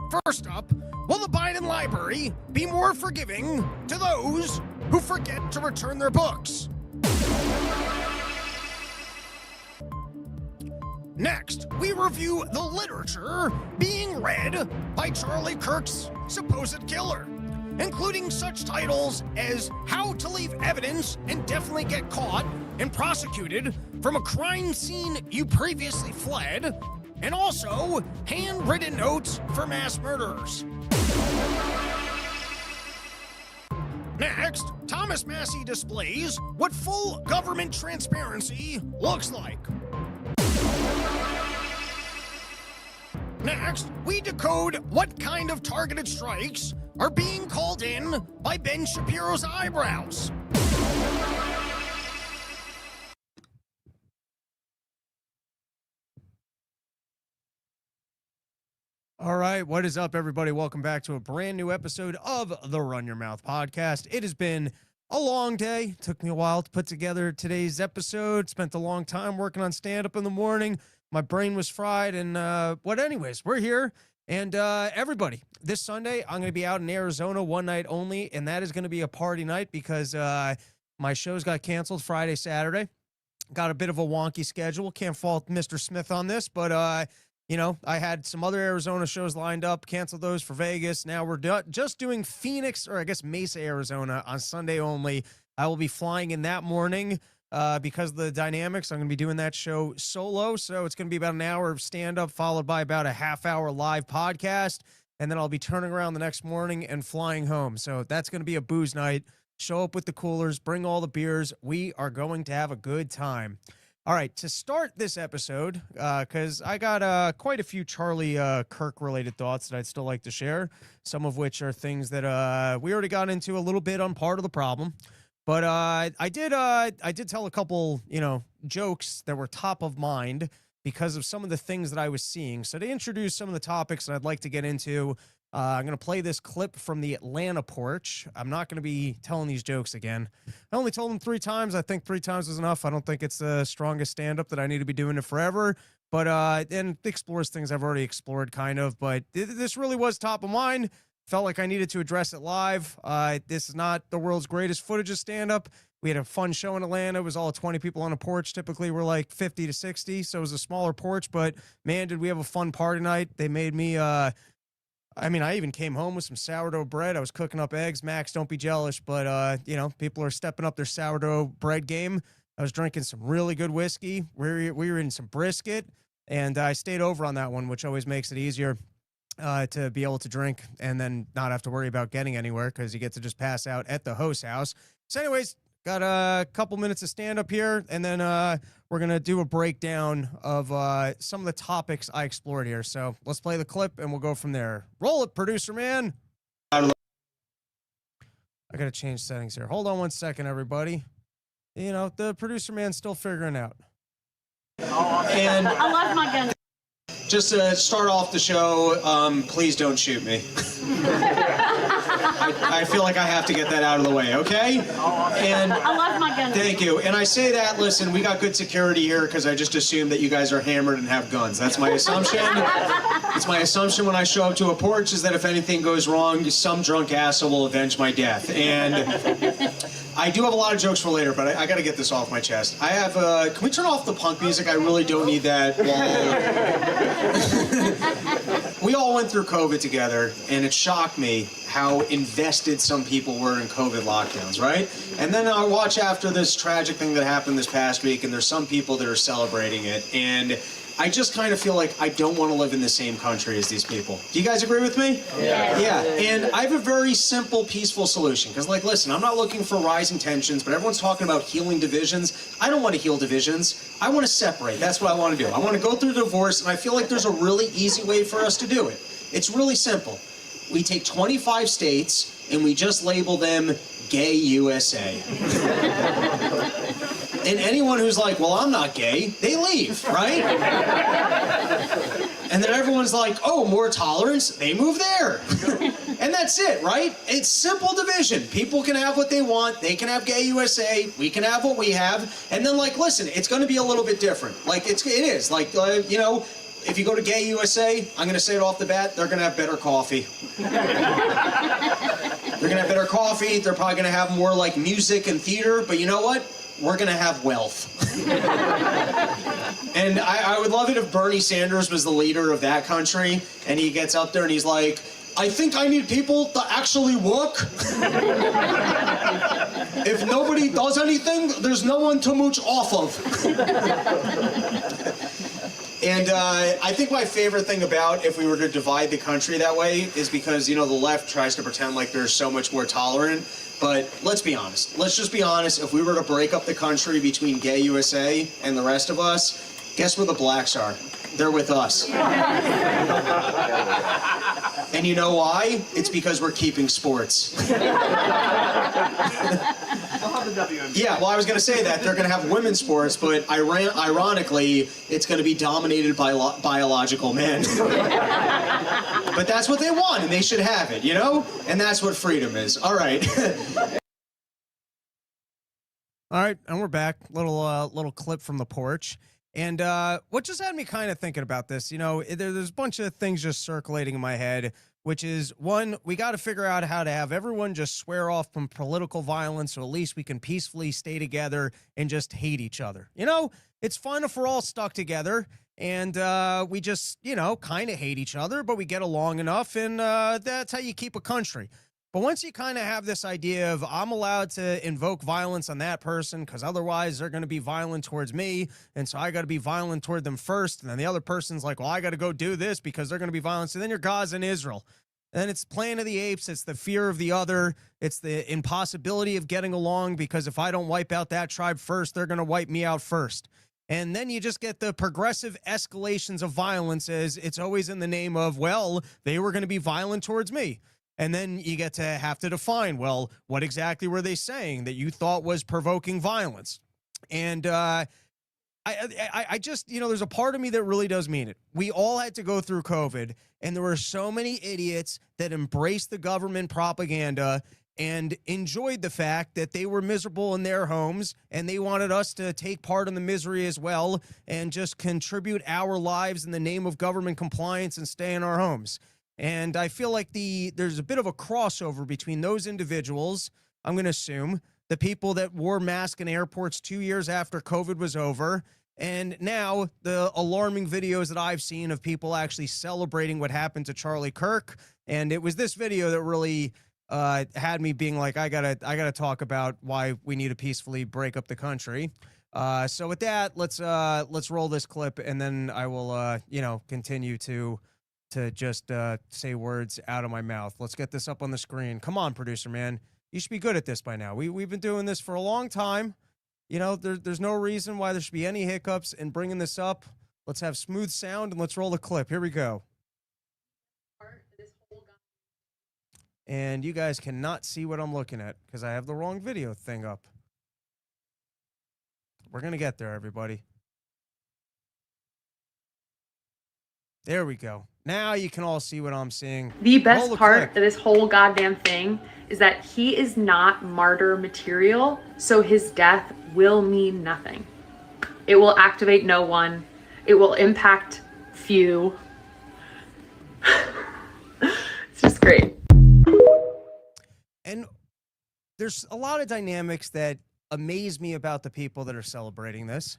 First up, will the Biden Library be more forgiving to those who forget to return their books? Next, we review the literature being read by Charlie Kirk's supposed killer, including such titles as How to Leave Evidence and Definitely Get Caught and Prosecuted from a Crime Scene You Previously Fled, and also Handwritten Notes for Mass Murderers. Next, Thomas Massey displays what full government transparency looks like. Next, we decode what kind of targeted strikes are being called in by Ben Shapiro's eyebrows. All right, what is up, everybody? Welcome back to a brand new episode of the Run Your Mouth podcast. It has been a long day. Took me a while to put together today's episode. Spent a long time working on stand-up in the morning. My brain was fried, and anyways, we're here. And everybody, this Sunday, I'm going to be out in Arizona one night only, and that is going to be a party night because my shows got canceled Friday, Saturday. Got a bit of a wonky schedule. Can't fault Mr. Smith on this, but I had some other Arizona shows lined up, canceled those for Vegas. Now we're just doing Phoenix, or I guess Mesa, Arizona on Sunday only. I will be flying in that morning because of the dynamics. I'm going to be doing that show solo. So it's going to be about an hour of stand-up followed by about a half-hour live podcast. And then I'll be turning around the next morning and flying home. So that's going to be a booze night. Show up with the coolers, bring all the beers. We are going to have a good time. All right, to start this episode, because I got quite a few Charlie Kirk-related thoughts that I'd still like to share, some of which are things that we already got into a little bit on Part of the Problem. But I did tell a couple, jokes that were top of mind because of some of the things that I was seeing. So to introduce some of the topics that I'd like to get into, I'm going to play this clip from the Atlanta porch. I'm not going to be telling these jokes again. I only told them 3 times. I think 3 times was enough. I don't think it's the strongest stand-up that I need to be doing it forever. But and it explores things I've already explored, kind of. But this really was top of mind. Felt like I needed to address it live. This is not the world's greatest footage of stand-up. We had a fun show in Atlanta. It was all 20 people on a porch. Typically, we're like 50 to 60, so it was a smaller porch. But, man, did we have a fun party night. They made me... I even came home with some sourdough bread. I was cooking up eggs. Max, don't be jealous, but, people are stepping up their sourdough bread game. I was drinking some really good whiskey. We were in some brisket, and I stayed over on that one, which always makes it easier to be able to drink and then not have to worry about getting anywhere because you get to just pass out at the host house. So anyways, got a couple minutes of stand-up here, and then we're going to do a breakdown of some of the topics I explored here. So let's play the clip, and we'll go from there. Roll it, producer man. I got to change settings here. Hold on one second, everybody. The producer man's still figuring out. And I love my gun. Just to start off the show, please don't shoot me. I feel like I have to get that out of the way, okay? And I love my gun. Thank you. And I say that, listen, we got good security here because I just assume that you guys are hammered and have guns. That's my assumption. It's my assumption when I show up to a porch is that if anything goes wrong, some drunk asshole will avenge my death. And I do have a lot of jokes for later, but I got to get this off my chest. I have, can we turn off the punk music? I really don't need that. We all went through COVID together, and it shocked me how invested some people were in COVID lockdowns, right? And then I watch after this tragic thing that happened this past week, and there's some people that are celebrating it, and I just kind of feel like I don't want to live in the same country as these people. Do you guys agree with me? Yeah. And I have a very simple, peaceful solution. Because, listen, I'm not looking for rising tensions, but everyone's talking about healing divisions. I don't want to heal divisions. I want to separate. That's what I want to do. I want to go through divorce, and I feel like there's a really easy way for us to do it. It's really simple. We take 25 states, and we just label them Gay USA. And anyone who's like, well, I'm not gay, they leave, right? And then everyone's like, oh, more tolerance, they move there. And that's it, right? It's simple division. People can have what they want. They can have Gay USA. We can have what we have. And then, listen, it's going to be a little bit different. It is. if you go to Gay USA, I'm going to say it off the bat, they're going to have better coffee. They're going to have better coffee. They're probably going to have more like music and theater. But you know what? We're going to have wealth. And I would love it if Bernie Sanders was the leader of that country and he gets up there and he's like, I think I need people to actually work. If nobody does anything, there's no one to mooch off of. And I think my favorite thing about if we were to divide the country that way is because, you know, the left tries to pretend like they're so much more tolerant. But let's be honest. Let's just be honest. If we were to break up the country between Gay USA and the rest of us, guess where the blacks are? They're with us. And you know why? It's because we're keeping sports. Yeah, well, I was going to say that. They're going to have women's sports, but ironically, it's going to be dominated by biological men. But that's what they want, and they should have it, you know? And that's what freedom is. All right. All right, and we're back. Little clip from the porch. And what just had me kind of thinking about this, you know, there's a bunch of things just circulating in my head, which is, one, we got to figure out how to have everyone just swear off from political violence so at least we can peacefully stay together and just hate each other. You know, it's fun if we're all stuck together and we just, you know, kind of hate each other, but we get along enough, and that's how you keep a country. But once you kind of have this idea of I'm allowed to invoke violence on that person because otherwise they're going to be violent towards me, and so I got to be violent toward them first, and then the other person's like, well, I got to go do this because they're going to be violent. So then you're Gaza and Israel. And it's Planet of the Apes. It's the fear of the other. It's the impossibility of getting along because if I don't wipe out that tribe first, they're going to wipe me out first. And then you just get the progressive escalations of violence as it's always in the name of, well, they were going to be violent towards me. And then you get to have to define, well, what exactly were they saying that you thought was provoking violence? And I just, you know, there's a part of me that really does mean it. We all had to go through COVID, and there were so many idiots that embraced the government propaganda and enjoyed the fact that they were miserable in their homes, and they wanted us to take part in the misery as well and just contribute our lives in the name of government compliance and stay in our homes. And I feel like there's a bit of a crossover between those individuals, I'm going to assume, the people that wore masks in airports 2 years after COVID was over, and now the alarming videos that I've seen of people actually celebrating what happened to Charlie Kirk. And it was this video that really had me being like, I gotta talk about why we need to peacefully break up the country. So with that, let's roll this clip, and then I will you know, continue to just say words out of my mouth. Let's get this up on the screen. Come on, producer man. You should be good at this by now. We've been doing this for a long time. You know, there's no reason why there should be any hiccups in bringing this up. Let's have smooth sound, and let's roll the clip. Here we go. And you guys cannot see what I'm looking at because I have the wrong video thing up. We're going to get there, everybody. There we go. Now you can all see what I'm seeing. The best part of this whole goddamn thing is that he is not martyr material, so his death will mean nothing. It will activate no one. It will impact few. It's just great. And there's a lot of dynamics that amaze me about the people that are celebrating this.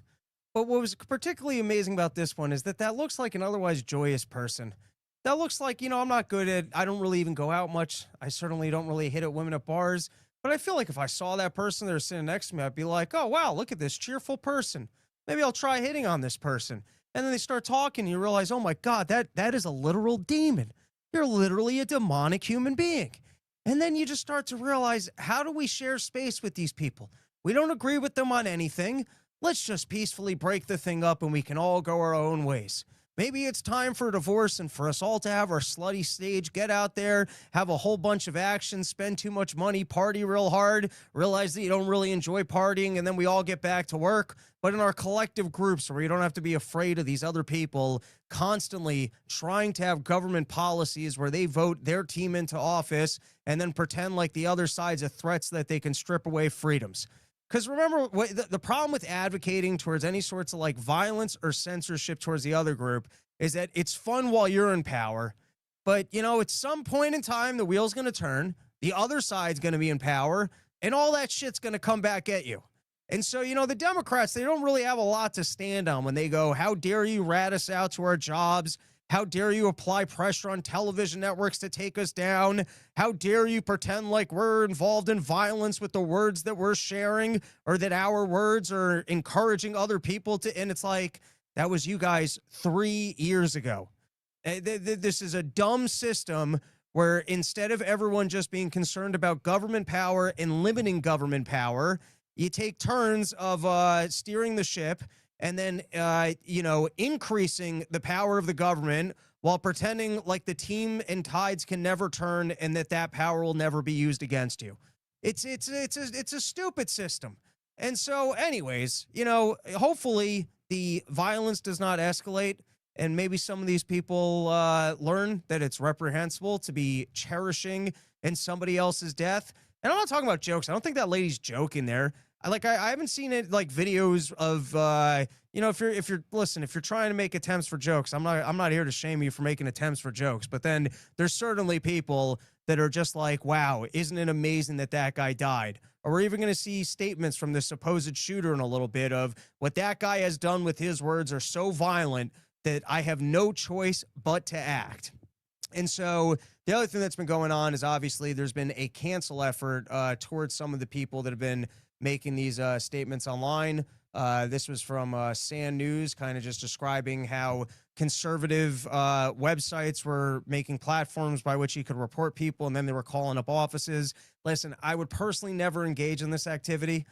But what was particularly amazing about this one is that looks like an otherwise joyous person. That looks like, you know, I'm not good at, I don't really even go out much. I certainly don't really hit at women at bars. But I feel like if I saw that person that was sitting next to me, I'd be like, oh, wow, look at this cheerful person. Maybe I'll try hitting on this person. And then they start talking and you realize, oh my God, that is a literal demon. You're literally a demonic human being. And then you just start to realize, how do we share space with these people? We don't agree with them on anything. Let's just peacefully break the thing up and we can all go our own ways. Maybe it's time for a divorce and for us all to have our slutty stage, get out there, have a whole bunch of action, spend too much money, party real hard, realize that you don't really enjoy partying, and then we all get back to work. But in our collective groups where you don't have to be afraid of these other people constantly trying to have government policies where they vote their team into office and then pretend like the other side's a threat so that they can strip away freedoms. Because remember, the problem with advocating towards any sorts of like violence or censorship towards the other group is that it's fun while you're in power, but at some point in time, the wheel's going to turn. The other side's going to be in power, and all that shit's going to come back at you. And so, the Democrats, they don't really have a lot to stand on when they go, how dare you rat us out to our jobs? How dare you apply pressure on television networks to take us down? How dare you pretend like we're involved in violence with the words that we're sharing, or that our words are encouraging other people to? And it's like, that was you guys 3 years ago. This is a dumb system where instead of everyone just being concerned about government power and limiting government power, you take turns of steering the ship and then, increasing the power of the government while pretending like the team and tides can never turn and that power will never be used against you. It's a stupid system. And so anyways, hopefully the violence does not escalate, and maybe some of these people learn that it's reprehensible to be cherishing in somebody else's death. And I'm not talking about jokes. I don't think that lady's joking there. I haven't seen it like videos of if you're trying to make attempts for jokes, I'm not here to shame you for making attempts for jokes, but then there's certainly people that are just like, wow, isn't it amazing that guy died? Or we're even going to see statements from the supposed shooter in a little bit of what that guy has done with his words are so violent that I have no choice but to act. And so the other thing that's been going on is obviously there's been a cancel effort towards some of the people that have been making these statements online. This was from Sand News, kind of just describing how conservative websites were making platforms by which you could report people, and then they were calling up offices. Listen, I would personally never engage in this activity.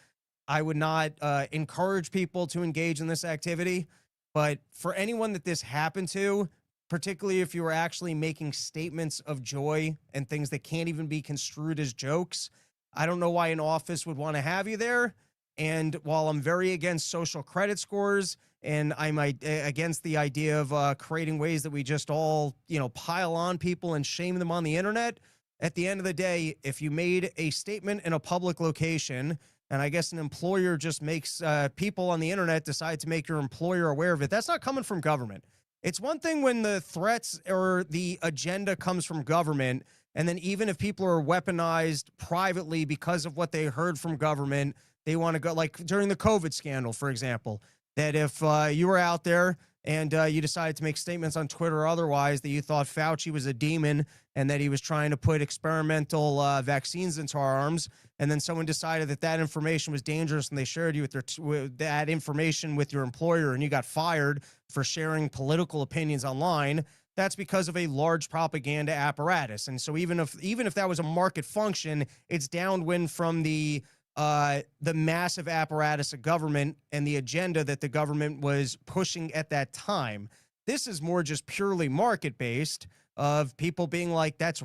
I would not encourage people to engage in this activity. But for anyone that this happened to, particularly if you were actually making statements of joy and things that can't even be construed as jokes, I don't know why an office would want to have you there. And while I'm very against social credit scores, and I'm against the idea of creating ways that we just all, pile on people and shame them on the internet, at the end of the day, if you made a statement in a public location, and I guess an employer just makes people on the internet decide to make your employer aware of it, that's not coming from government. It's one thing when the threats or the agenda comes from government, and then even if people are weaponized privately because of what they heard from government, they want to go, like during the COVID scandal, for example, that if you were out there and you decided to make statements on Twitter or otherwise that you thought Fauci was a demon and that he was trying to put experimental vaccines into our arms, and then someone decided that information was dangerous and they shared you with that information with your employer, and you got fired for sharing political opinions online, that's because of a large propaganda apparatus. And so even if that was a market function, it's downwind from the massive apparatus of government and the agenda that the government was pushing at that time. This is more just purely market-based, of people being like, that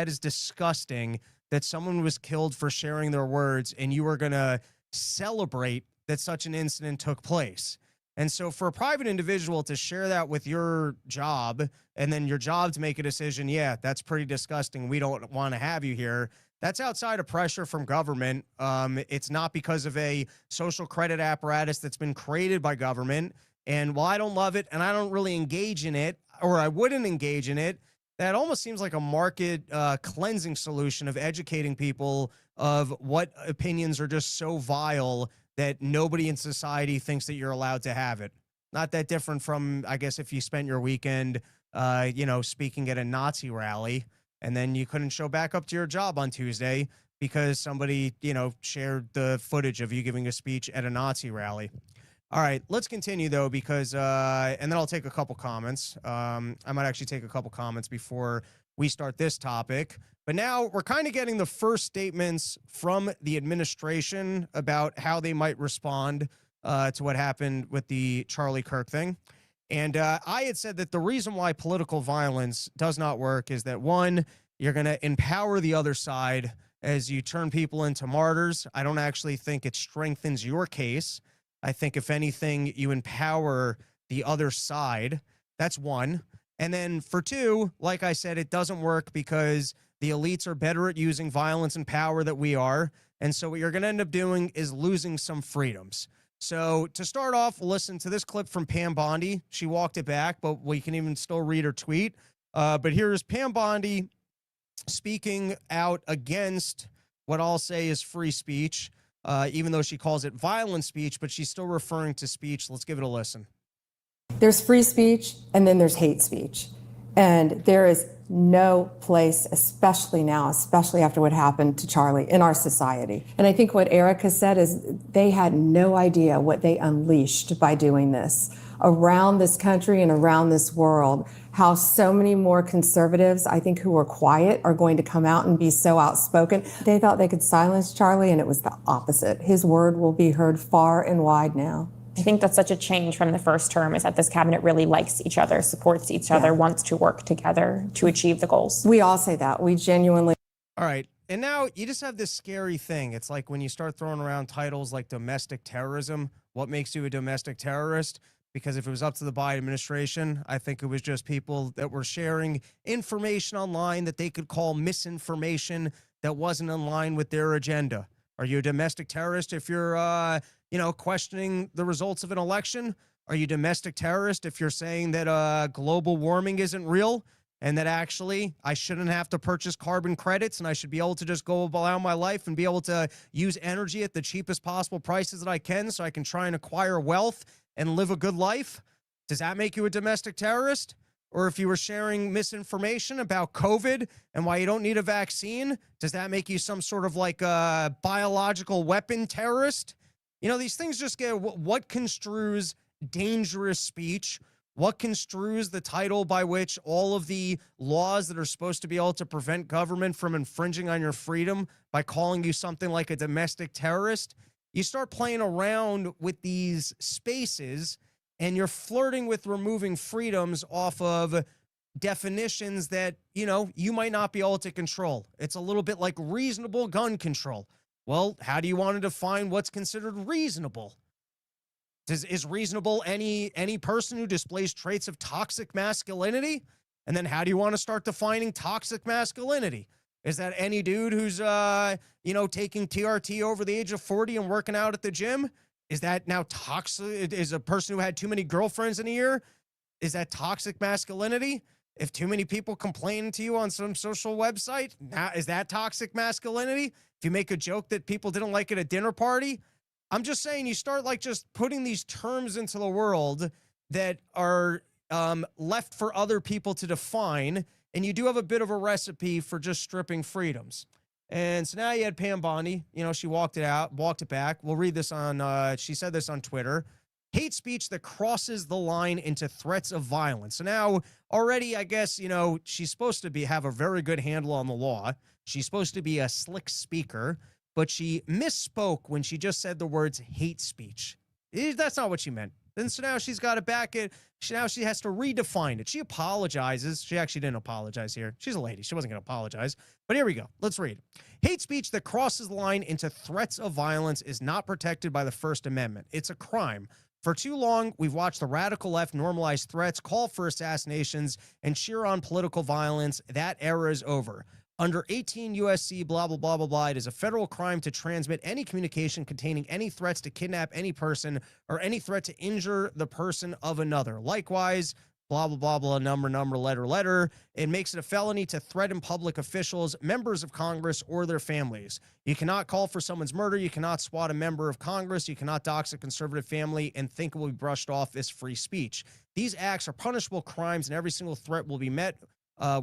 is disgusting that someone was killed for sharing their words, and you are going to celebrate that such an incident took place. And so for a private individual to share that with your job, and then your job to make a decision, yeah, that's pretty disgusting, we don't want to have you here, that's outside of pressure from government. It's not because of a social credit apparatus that's been created by government. And while I don't love it and I don't really engage in it, or I wouldn't engage in it, that almost seems like a market cleansing solution of educating people of what opinions are just so vile that nobody in society thinks that you're allowed to have it. Not that different from, I guess, if you spent your weekend, speaking at a Nazi rally, and then you couldn't show back up to your job on Tuesday because somebody, shared the footage of you giving a speech at a Nazi rally. All right, let's continue though, because, and then I'll take a couple comments. I might actually take a couple comments before we start this topic. But now we're kind of getting the first statements from the administration about how they might respond to what happened with the Charlie Kirk thing. And I had said that the reason why political violence does not work is that, one, you're going to empower the other side as you turn people into martyrs. I don't actually think it strengthens your case. I think, if anything, you empower the other side. That's one. And then for two, like I said, it doesn't work because the elites are better at using violence and power than we are. And so what you're going to end up doing is losing some freedoms. So to start off, we'll listen to this clip from Pam Bondi. She walked it back, but we can even still read her tweet. But here's Pam Bondi speaking out against what I'll say is free speech, even though she calls it violent speech, but she's still referring to speech. Let's give it a listen. There's free speech and then there's hate speech. And there is no place, especially now, especially after what happened to Charlie in our society. And I think what Erica said is they had no idea what they unleashed by doing this around this country and around this world, how so many more conservatives, I think, who were quiet are going to come out and be so outspoken. They thought they could silence Charlie, and it was the opposite. His word will be heard far and wide now. I think that's such a change from the first term, is that this cabinet really likes each other, supports each other, wants to work together to achieve the goals. We all say that. We genuinely. All right. And now you just have this scary thing. It's like when you start throwing around titles like domestic terrorism, what makes you a domestic terrorist? Because if it was up to the Biden administration, I think it was just people that were sharing information online that they could call misinformation that wasn't in line with their agenda. Are you a domestic terrorist if you're, questioning the results of an election? Are you a domestic terrorist if you're saying that global warming isn't real and that actually I shouldn't have to purchase carbon credits and I should be able to just go about my life and be able to use energy at the cheapest possible prices that I can so I can try and acquire wealth and live a good life? Does that make you a domestic terrorist? Or if you were sharing misinformation about COVID and why you don't need a vaccine, does that make you some sort of like a biological weapon terrorist? You know, these things just get what construes dangerous speech, what construes the title by which all of the laws that are supposed to be able to prevent government from infringing on your freedom by calling you something like a domestic terrorist. You start playing around with these spaces and you're flirting with removing freedoms off of definitions that, you might not be able to control. It's a little bit like reasonable gun control. Well, how do you want to define what's considered reasonable? Is reasonable any person who displays traits of toxic masculinity? And then how do you want to start defining toxic masculinity? Is that any dude who's, taking TRT over the age of 40 and working out at the gym? Is that now toxic? Is a person who had too many girlfriends in a year? Is that toxic masculinity? If too many people complain to you on some social website, now is that toxic masculinity? If you make a joke that people didn't like at a dinner party, I'm just saying you start like just putting these terms into the world that are left for other people to define, and you do have a bit of a recipe for just stripping freedoms. And so now you had Pam Bondi, she walked it back. We'll read this on, she said this on Twitter. Hate speech that crosses the line into threats of violence. So now already, I guess, she's supposed to have a very good handle on the law. She's supposed to be a slick speaker, but she misspoke when she just said the words hate speech. That's not what she meant. And so now she's got to back it. Now she has to redefine it. She apologizes. She actually didn't apologize here. She's a lady. She wasn't going to apologize. But here we go. Let's read. Hate speech that crosses the line into threats of violence is not protected by the First Amendment. It's a crime. For too long, we've watched the radical left normalize threats, call for assassinations, and cheer on political violence. That era is over. Under 18 USC, blah, blah, blah, blah, blah, it is a federal crime to transmit any communication containing any threats to kidnap any person or any threat to injure the person of another. Likewise, blah, blah, blah, blah, number, letter. It makes it a felony to threaten public officials, members of Congress, or their families. You cannot call for someone's murder. You cannot swat a member of Congress. You cannot dox a conservative family and think it will be brushed off as free speech. These acts are punishable crimes, and every single threat will be met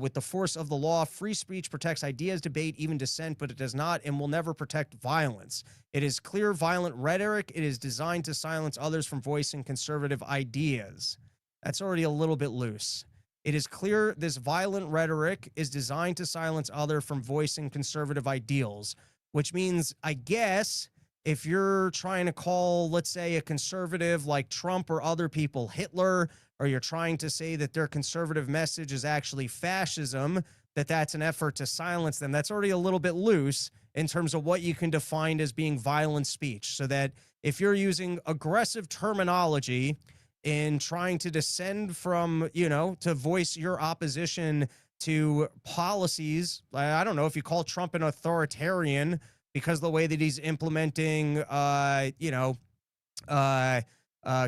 with the force of the law. Free speech protects ideas, debate, even dissent, but it does not and will never protect violence. It is clear violent rhetoric. It is designed to silence others from voicing conservative ideas. That's already a little bit loose. It is clear this violent rhetoric is designed to silence others from voicing conservative ideals, which means, I guess, if you're trying to call, let's say, a conservative like Trump or other people Hitler, or you're trying to say that their conservative message is actually fascism, that's an effort to silence them, that's already a little bit loose in terms of what you can define as being violent speech. So that if you're using aggressive terminology in trying to descend from, to voice your opposition to policies, I don't know if you call Trump an authoritarian because of the way that he's implementing,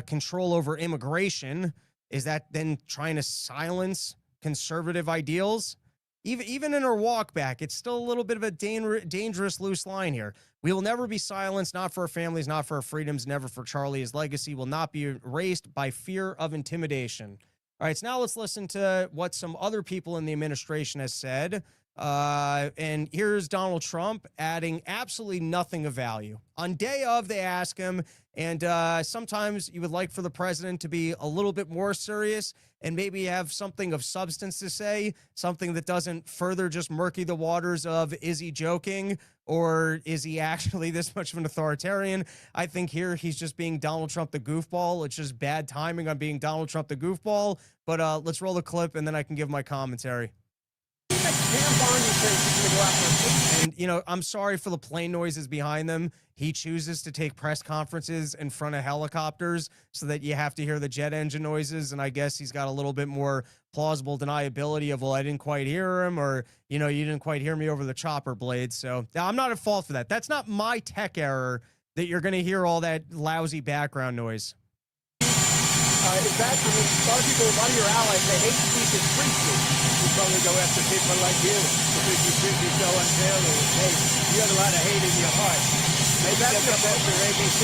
control over immigration, is that then trying to silence conservative ideals? Even in her walk back, it's still a little bit of a dangerous loose line here. We will never be silenced, not for our families, not for our freedoms, never for Charlie. His legacy will not be erased by fear of intimidation. All right, so now let's listen to what some other people in the administration has said. And here's Donald Trump adding absolutely nothing of value. On day of, they ask him, and sometimes you would like for the president to be a little bit more serious and maybe have something of substance to say, something that doesn't further just murky the waters of, is he joking or is he actually this much of an authoritarian? I think here he's just being Donald Trump the goofball. It's just bad timing on being Donald Trump the goofball. But let's roll the clip and then I can give my commentary. And, you know, I'm sorry for the plane noises behind them. He chooses to take press conferences in front of helicopters so that you have to hear the jet engine noises. And I guess he's got a little bit more plausible deniability of, well, I didn't quite hear him, or, you know, you didn't quite hear me over the chopper blades. So I'm not at fault for that. That's not my tech error that you're going to hear all that lousy background noise. Is that, I mean, a lot of people, a lot of your allies, they hate speech and free speech. You probably go after people like you because you treat me so unfairly. Hey, you have a lot of hate in your heart. Maybe that's the best for ABC.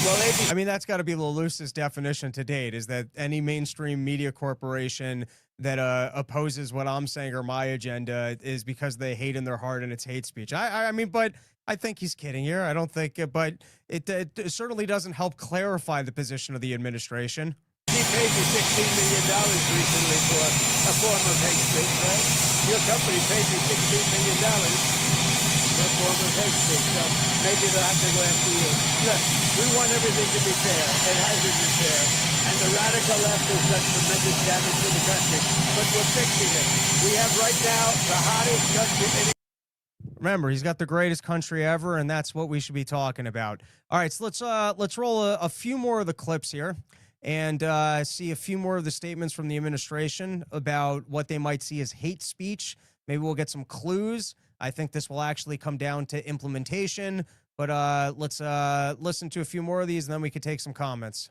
Well, ABC. I mean, that's got to be the loosest definition to date, is that any mainstream media corporation that opposes what I'm saying or my agenda is because they hate in their heart and it's hate speech. I mean, but I think he's kidding here. I don't think, but it certainly doesn't help clarify the position of the administration. He paid you $16 million recently for a form of hate speech, right? Your company paid you $16 million for a form of hate speech, so maybe they'll have to go after you. Look, we want everything to be fair. It hasn't been fair. And the radical left has done tremendous damage to the country. But we're fixing it. We have right now the hottest country in. Remember, he's got the greatest country ever, and that's what we should be talking about. All right, so let's roll a few more of the clips here and see a few more of the statements from the administration about what they might see as hate speech. Maybe we'll get some clues. I think this will actually come down to implementation, but let's listen to a few more of these, and then we can take some comments.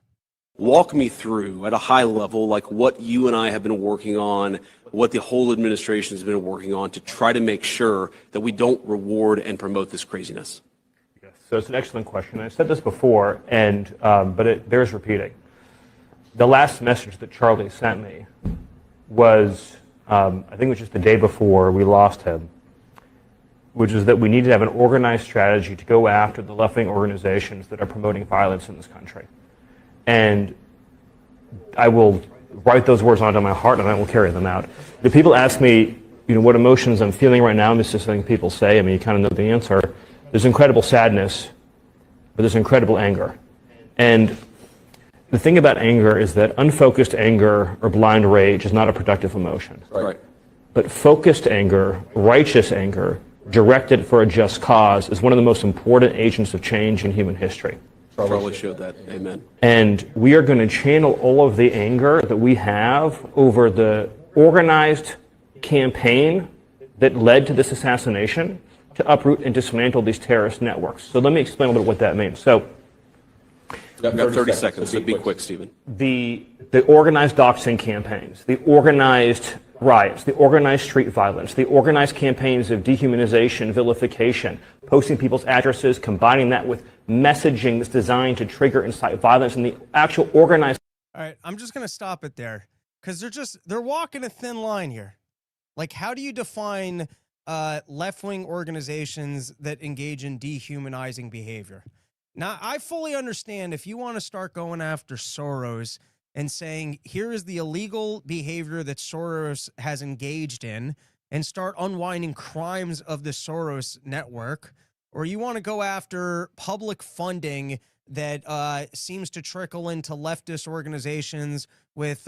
Walk me through at a high level, like what you and I have been working on, what the whole administration has been working on to try to make sure that we don't reward and promote this craziness. Yes, so it's an excellent question. I said this before, and but it bears repeating. The last message that Charlie sent me was, I think it was just the day before we lost him, which is that we need to have an organized strategy to go after the left-wing organizations that are promoting violence in this country. And I will write those words onto my heart and I will carry them out. If people ask me, you know, what emotions I'm feeling right now, this is something people say, I mean, you kind of know the answer. There's incredible sadness, but there's incredible anger. And the thing about anger is that unfocused anger or blind rage is not a productive emotion. Right. But focused anger, righteous anger, directed for a just cause is one of the most important agents of change in human history. Charlie showed that. Amen. And we are going to channel all of the anger that we have over the organized campaign that led to this assassination to uproot and dismantle these terrorist networks. So let me explain a little bit what that means. So We've got 30 seconds, so be quick, Stephen. the organized doxing campaigns, the organized riots, the organized street violence, the organized campaigns of dehumanization, vilification, posting people's addresses, combining that with messaging that's designed to trigger and incite violence, and the actual organized. All right, I'm just going to stop it there because they're walking a thin line here. Like, how do you define left-wing organizations that engage in dehumanizing behavior? Now, I fully understand if you want to start going after Soros and saying, here is the illegal behavior that Soros has engaged in, and start unwinding crimes of the Soros network, or you want to go after public funding that seems to trickle into leftist organizations with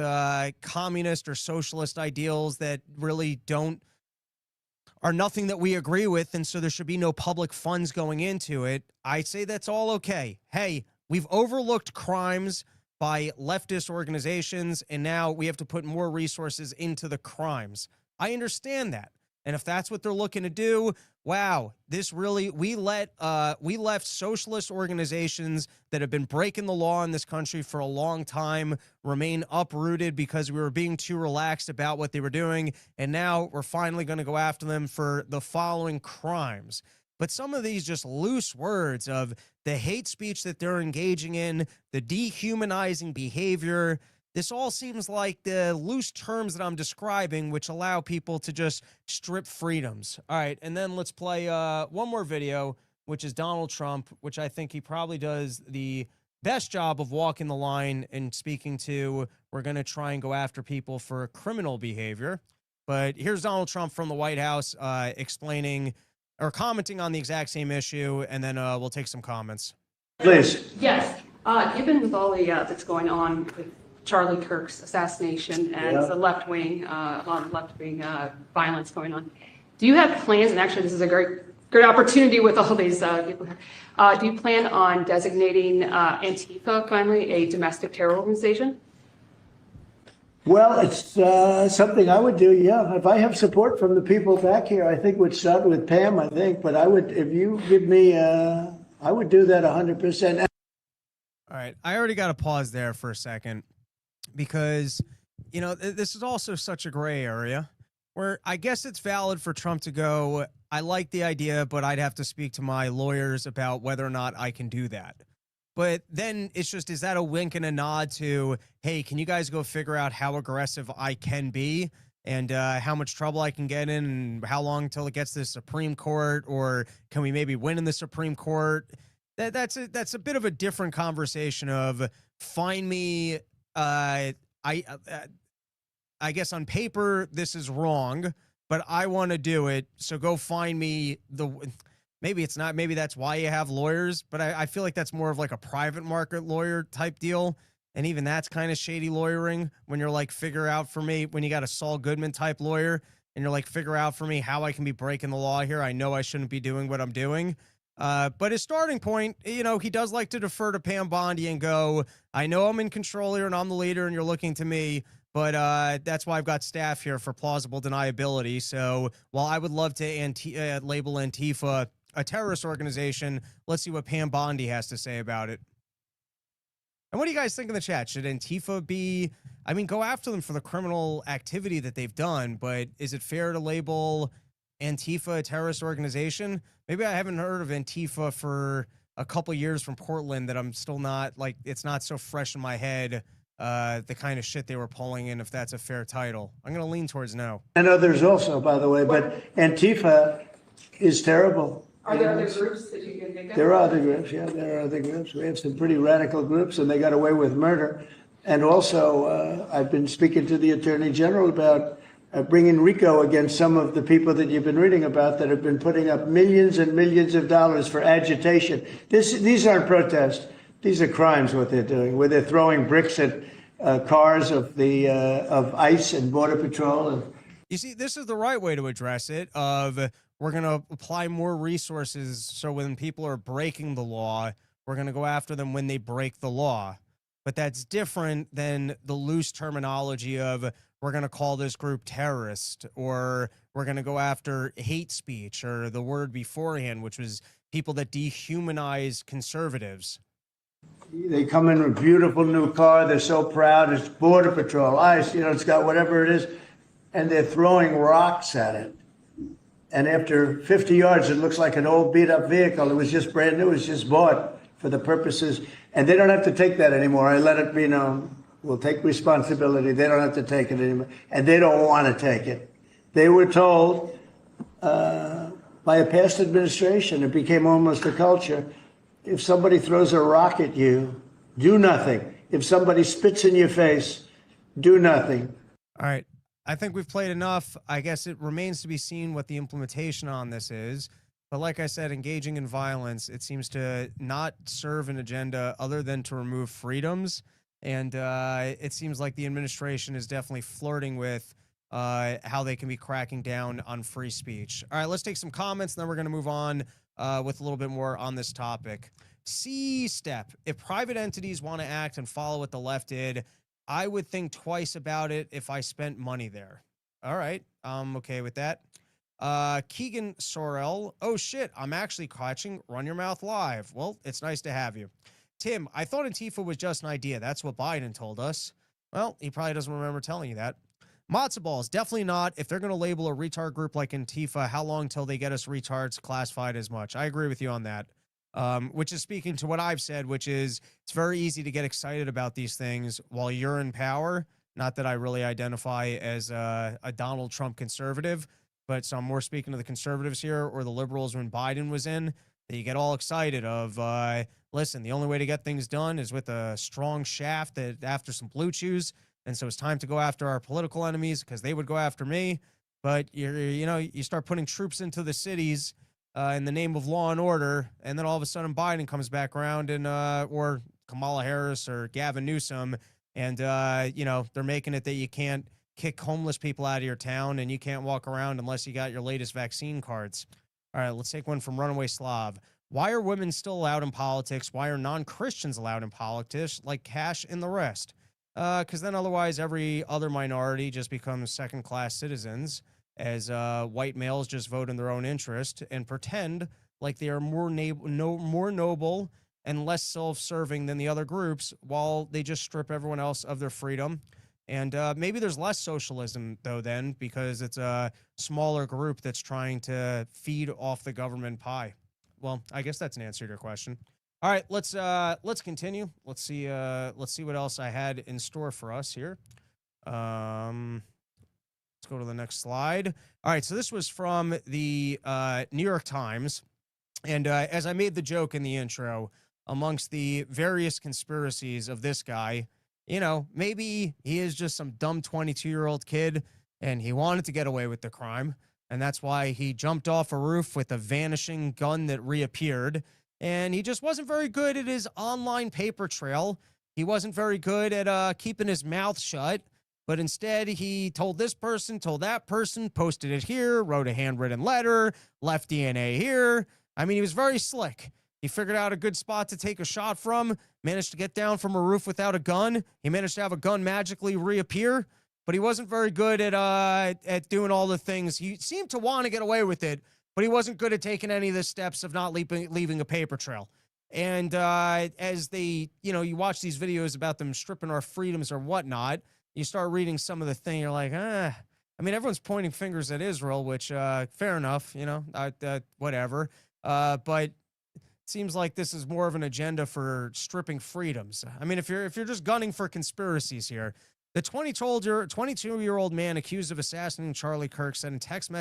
communist or socialist ideals that really are nothing that we agree with, and so there should be no public funds going into it. I say that's all okay. Hey, we've overlooked crimes by leftist organizations, and now we have to put more resources into the crimes. I understand that. And if that's what they're looking to do, wow, this really, we left socialist organizations that have been breaking the law in this country for a long time remain uprooted because we were being too relaxed about what they were doing. And now we're finally going to go after them for the following crimes. But some of these just loose words of the hate speech that they're engaging in, the dehumanizing behavior, this all seems like the loose terms that I'm describing, which allow people to just strip freedoms. All right, and then let's play one more video, which is Donald Trump, which I think he probably does the best job of walking the line and speaking to, we're going to try and go after people for criminal behavior. But here's Donald Trump from the White House explaining or commenting on the exact same issue, and then we'll take some comments. Please. Yes. Given with all the that's going on with Charlie Kirk's assassination and the left wing, a lot of left wing violence going on, do you have plans? And actually, this is a great opportunity with all these people here. Do you plan on designating Antifa finally a domestic terror organization? Well, it's something I would do, yeah. If I have support from the people back here, I think we'd start with Pam, I think. But I would, if you give me, I would do that 100%. All right. I already got to pause there for a second because, you know, this is also such a gray area where I guess it's valid for Trump to go, I like the idea, but I'd have to speak to my lawyers about whether or not I can do that. But then it's just, is that a wink and a nod to, hey, can you guys go figure out how aggressive I can be and how much trouble I can get in and how long till it gets to the Supreme Court, or can we maybe win in the Supreme Court? That's a bit of a different conversation of find me. I guess on paper this is wrong, but I want to do it. So go find me maybe it's not, maybe that's why you have lawyers, but I feel like that's more of like a private market lawyer type deal. And even that's kind of shady lawyering when you're like, figure out for me, when you got a Saul Goodman type lawyer and you're like, figure out for me how I can be breaking the law here. I know I shouldn't be doing what I'm doing. But his starting point, you know, he does like to defer to Pam Bondi and go, I know I'm in control here and I'm the leader and you're looking to me. But that's why I've got staff here for plausible deniability. So while I would love to label Antifa a terrorist organization, let's see what Pam Bondi has to say about it. And what do you guys think in the chat? Should Antifa be, I mean, go after them for the criminal activity that they've done, but is it fair to label Antifa a terrorist organization? Maybe I haven't heard of Antifa for a couple years from Portland that I'm still not, like, it's not so fresh in my head, the kind of shit they were pulling in, if that's a fair title. I'm going to lean towards no. And others also, by the way, but Antifa is terrible. Are there other groups that you can think of? There are other groups, yeah, there are other groups. We have some pretty radical groups, and they got away with murder. And also, I've been speaking to the Attorney General about bringing RICO against some of the people that you've been reading about that have been putting up millions and millions of dollars for agitation. These aren't protests. These are crimes, what they're doing, where they're throwing bricks at cars of ICE and Border Patrol. And you see, this is the right way to address it, of we're going to apply more resources so when people are breaking the law, we're going to go after them when they break the law. But that's different than the loose terminology of we're going to call this group terrorist, or we're going to go after hate speech, or the word beforehand, which was people that dehumanize conservatives. they come in with a beautiful new car. They're so proud. It's Border Patrol, ICE, it's got whatever it is. And they're throwing rocks at it. And after 50 yards, it looks like an old beat-up vehicle. It was just brand new. It was just bought for the purposes. And they don't have to take that anymore. I let it be known. We'll take responsibility. They don't have to take it anymore. And they don't want to take it. They were told by a past administration, it became almost a culture, if somebody throws a rock at you, do nothing. If somebody spits in your face, do nothing. All right. I think we've played enough. I guess it remains to be seen what the implementation on this is. But like I said, engaging in violence, it seems to not serve an agenda other than to remove freedoms. And it seems like the administration is definitely flirting with how they can be cracking down on free speech. All right, let's take some comments, and then we're going to move on with a little bit more on this topic. C step. If private entities want to act and follow what the left did, I would think twice about it if I spent money there. All right, I'm okay with that. Keegan Sorrell. Oh shit, I'm actually catching Run Your Mouth live. Well, it's nice to have you. Tim, I thought Antifa was just an idea. That's what Biden told us. Well, he probably doesn't remember telling you that. Matzo balls, definitely not. If they're going to label a retard group like Antifa, how long till they get us retards classified as much? I agree with you on that. Which is speaking to what I've said, which is it's very easy to get excited about these things while you're in power. Not that I really identify as a Donald Trump conservative, but so I'm more speaking to the conservatives here or the liberals when Biden was in, that you get all excited of, listen, the only way to get things done is with a strong shaft that after some blue chews. And so it's time to go after our political enemies because they would go after me. But you start putting troops into the cities in the name of law and order, and then all of a sudden Biden comes back around and or Kamala Harris or Gavin Newsom, and they're making it that you can't kick homeless people out of your town and you can't walk around unless you got your latest vaccine cards. All right, let's take one from Runaway Slav. Why are women still allowed in politics? Why are non-Christians allowed in politics like Kash and the rest? Because then otherwise every other minority just becomes second-class citizens as white males just vote in their own interest and pretend like they are more noble and less self-serving than the other groups while they just strip everyone else of their freedom. And maybe there's less socialism, though, then, because it's a smaller group that's trying to feed off the government pie. Well, I guess that's an answer to your question. All right, let's continue. Let's see what else I had in store for us here. Let's go to the next slide. All right, so this was from the New York Times, and as I made the joke in the intro, amongst the various conspiracies of this guy, maybe he is just some dumb 22-year-old kid, and he wanted to get away with the crime, and that's why he jumped off a roof with a vanishing gun that reappeared. And he just wasn't very good at his online paper trail. He wasn't very good at keeping his mouth shut. But instead, he told this person, told that person, posted it here, wrote a handwritten letter, left DNA here. I mean, he was very slick. He figured out a good spot to take a shot from, managed to get down from a roof without a gun. He managed to have a gun magically reappear. But he wasn't very good at doing all the things. He seemed to want to get away with it, but he wasn't good at taking any of the steps of not leaving a paper trail. And as they, you watch these videos about them stripping our freedoms or whatnot, you start reading some of the thing, you're like, I mean, everyone's pointing fingers at Israel, which, fair enough, whatever. But it seems like this is more of an agenda for stripping freedoms. I mean, if you're just gunning for conspiracies here, the 22-year-old man accused of assassinating Charlie Kirk sent in text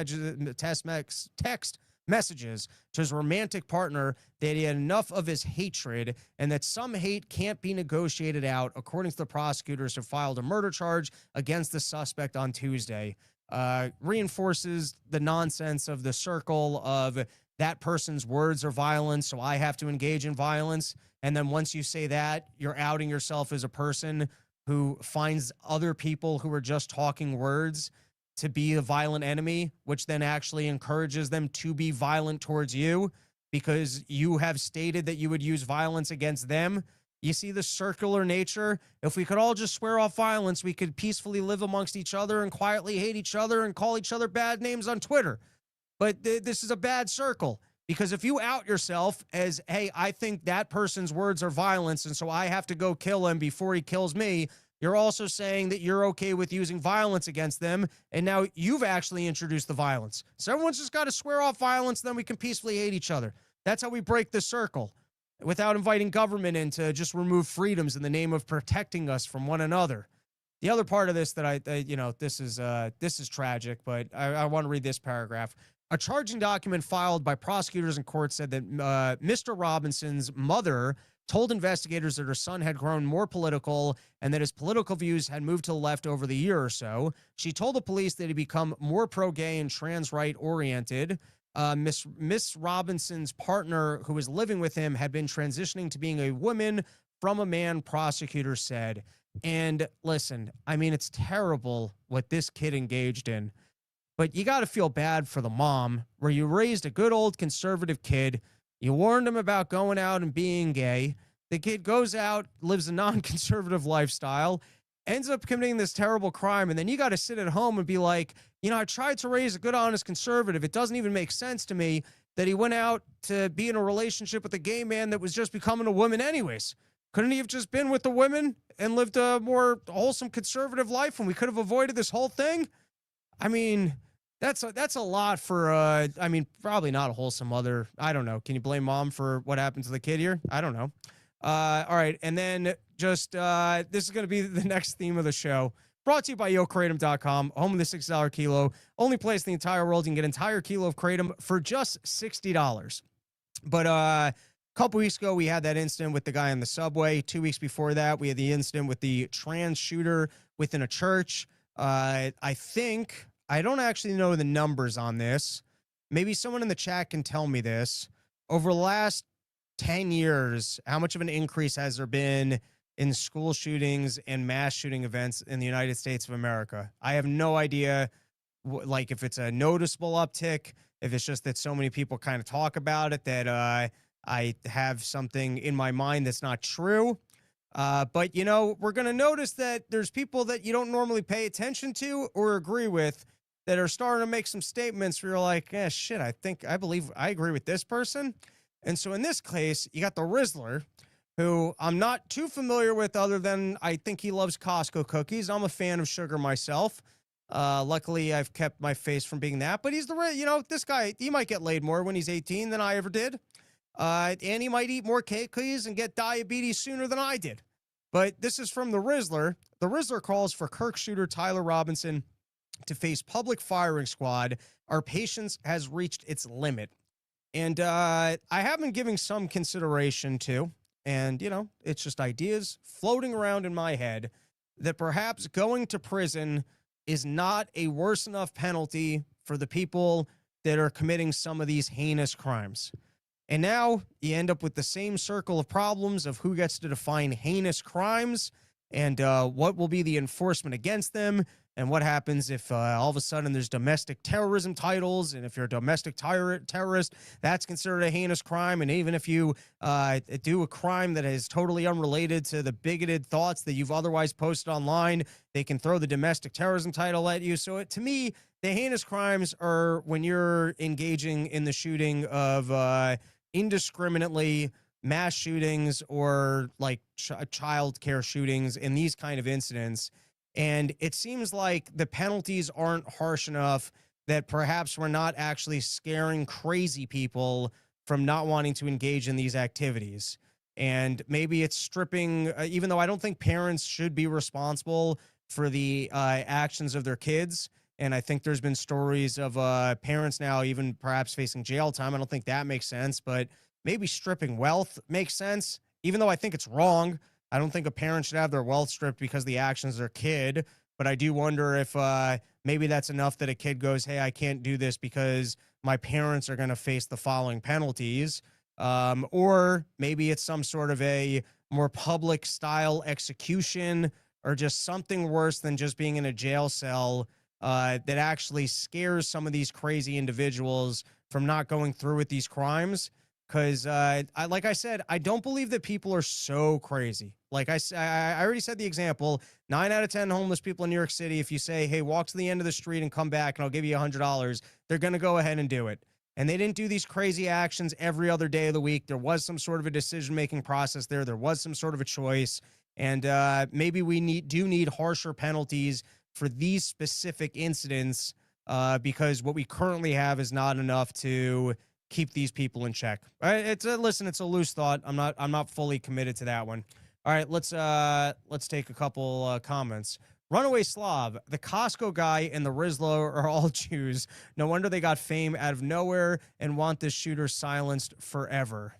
messages to his romantic partner that he had enough of his hatred and that some hate can't be negotiated out, according to the prosecutors who filed a murder charge against the suspect on Tuesday. Reinforces the nonsense of the circle of that person's words are violence, so I have to engage in violence. And then once you say that, you're outing yourself as a person who finds other people who are just talking words to be a violent enemy, which then actually encourages them to be violent towards you because you have stated that you would use violence against them. You see the circular nature? If we could all just swear off violence, we could peacefully live amongst each other and quietly hate each other and call each other bad names on Twitter. But this is a bad circle. Because if you out yourself as, hey, I think that person's words are violence, and so I have to go kill him before he kills me, you're also saying that you're okay with using violence against them, and now you've actually introduced the violence. So everyone's just got to swear off violence, then we can peacefully hate each other. That's how we break the circle, without inviting government in to just remove freedoms in the name of protecting us from one another. The other part of this that this is tragic, but I want to read this paragraph. A charging document filed by prosecutors in court said that Mr. Robinson's mother told investigators that her son had grown more political and that his political views had moved to the left over the year or so. She told the police that he'd become more pro-gay and trans-right oriented. Miss Robinson's partner, who was living with him, had been transitioning to being a woman from a man, prosecutors said. And listen, I mean, it's terrible what this kid engaged in. But you got to feel bad for the mom, where you raised a good old conservative kid. You warned him about going out and being gay. The kid goes out, lives a non-conservative lifestyle, ends up committing this terrible crime, and then you got to sit at home and be like, I tried to raise a good, honest conservative. It doesn't even make sense to me that he went out to be in a relationship with a gay man that was just becoming a woman anyways. Couldn't he have just been with the women and lived a more wholesome conservative life, and we could have avoided this whole thing? I mean, that's a lot for, probably not a wholesome mother. I don't know. Can you blame mom for what happened to the kid here? I don't know. All right. And then just, this is going to be the next theme of the show. Brought to you by YoKratom.com, home of the $6 kilo. Only place in the entire world you can get an entire kilo of kratom for just $60. But a couple weeks ago, we had that incident with the guy on the subway. 2 weeks before that, we had the incident with the trans shooter within a church. I don't actually know the numbers on this. Maybe someone in the chat can tell me this. Over the last 10 years, how much of an increase has there been in school shootings and mass shooting events in the United States of America? I have no idea, if it's a noticeable uptick, if it's just that so many people kind of talk about it that I have something in my mind that's not true. But, we're going to notice that there's people that you don't normally pay attention to or agree with that are starting to make some statements where you're like, shit, I believe I agree with this person. And so in this case, you got the Rizzler, who I'm not too familiar with other than I think he loves Costco cookies. I'm a fan of sugar myself. Luckily, I've kept my face from being that. But he's this guy, he might get laid more when he's 18 than I ever did. And he might eat more cookies and get diabetes sooner than I did. But this is from the Rizzler. The Rizzler calls for Kirk shooter Tyler Robinson to face public firing squad. Our patience has reached its limit. And I have been giving some consideration to, and, it's just ideas floating around in my head that perhaps going to prison is not a worse enough penalty for the people that are committing some of these heinous crimes. And now you end up with the same circle of problems of who gets to define heinous crimes and what will be the enforcement against them, and what happens if all of a sudden there's domestic terrorism titles, and if you're a domestic terrorist, that's considered a heinous crime. And even if you do a crime that is totally unrelated to the bigoted thoughts that you've otherwise posted online, they can throw the domestic terrorism title at you. So to me, the heinous crimes are when you're engaging in the shooting of indiscriminately mass shootings or child care shootings and these kind of incidents. And it seems like the penalties aren't harsh enough that perhaps we're not actually scaring crazy people from not wanting to engage in these activities. And maybe it's stripping, even though I don't think parents should be responsible for the actions of their kids. And I think there's been stories of parents now even perhaps facing jail time. I don't think that makes sense, but maybe stripping wealth makes sense, even though I think it's wrong. I don't think a parent should have their wealth stripped because of the actions of their kid, but I do wonder if maybe that's enough that a kid goes, hey, I can't do this because my parents are going to face the following penalties. Or maybe it's some sort of a more public style execution or just something worse than just being in a jail cell that actually scares some of these crazy individuals from not going through with these crimes. Because, like I said, I don't believe that people are so crazy. Like I already said the example, 9 out of 10 homeless people in New York City, if you say, hey, walk to the end of the street and come back and I'll give you $100, they're going to go ahead and do it. And they didn't do these crazy actions every other day of the week. There was some sort of a decision-making process there. There was some sort of a choice. And maybe we do need harsher penalties for these specific incidents because what we currently have is not enough to keep these people in check. All right, it's a loose thought. I'm not fully committed to that one. All right, let's take a couple comments. Runaway Slav, the Costco guy and the Rizzler are all Jews. No wonder they got fame out of nowhere and want this shooter silenced forever.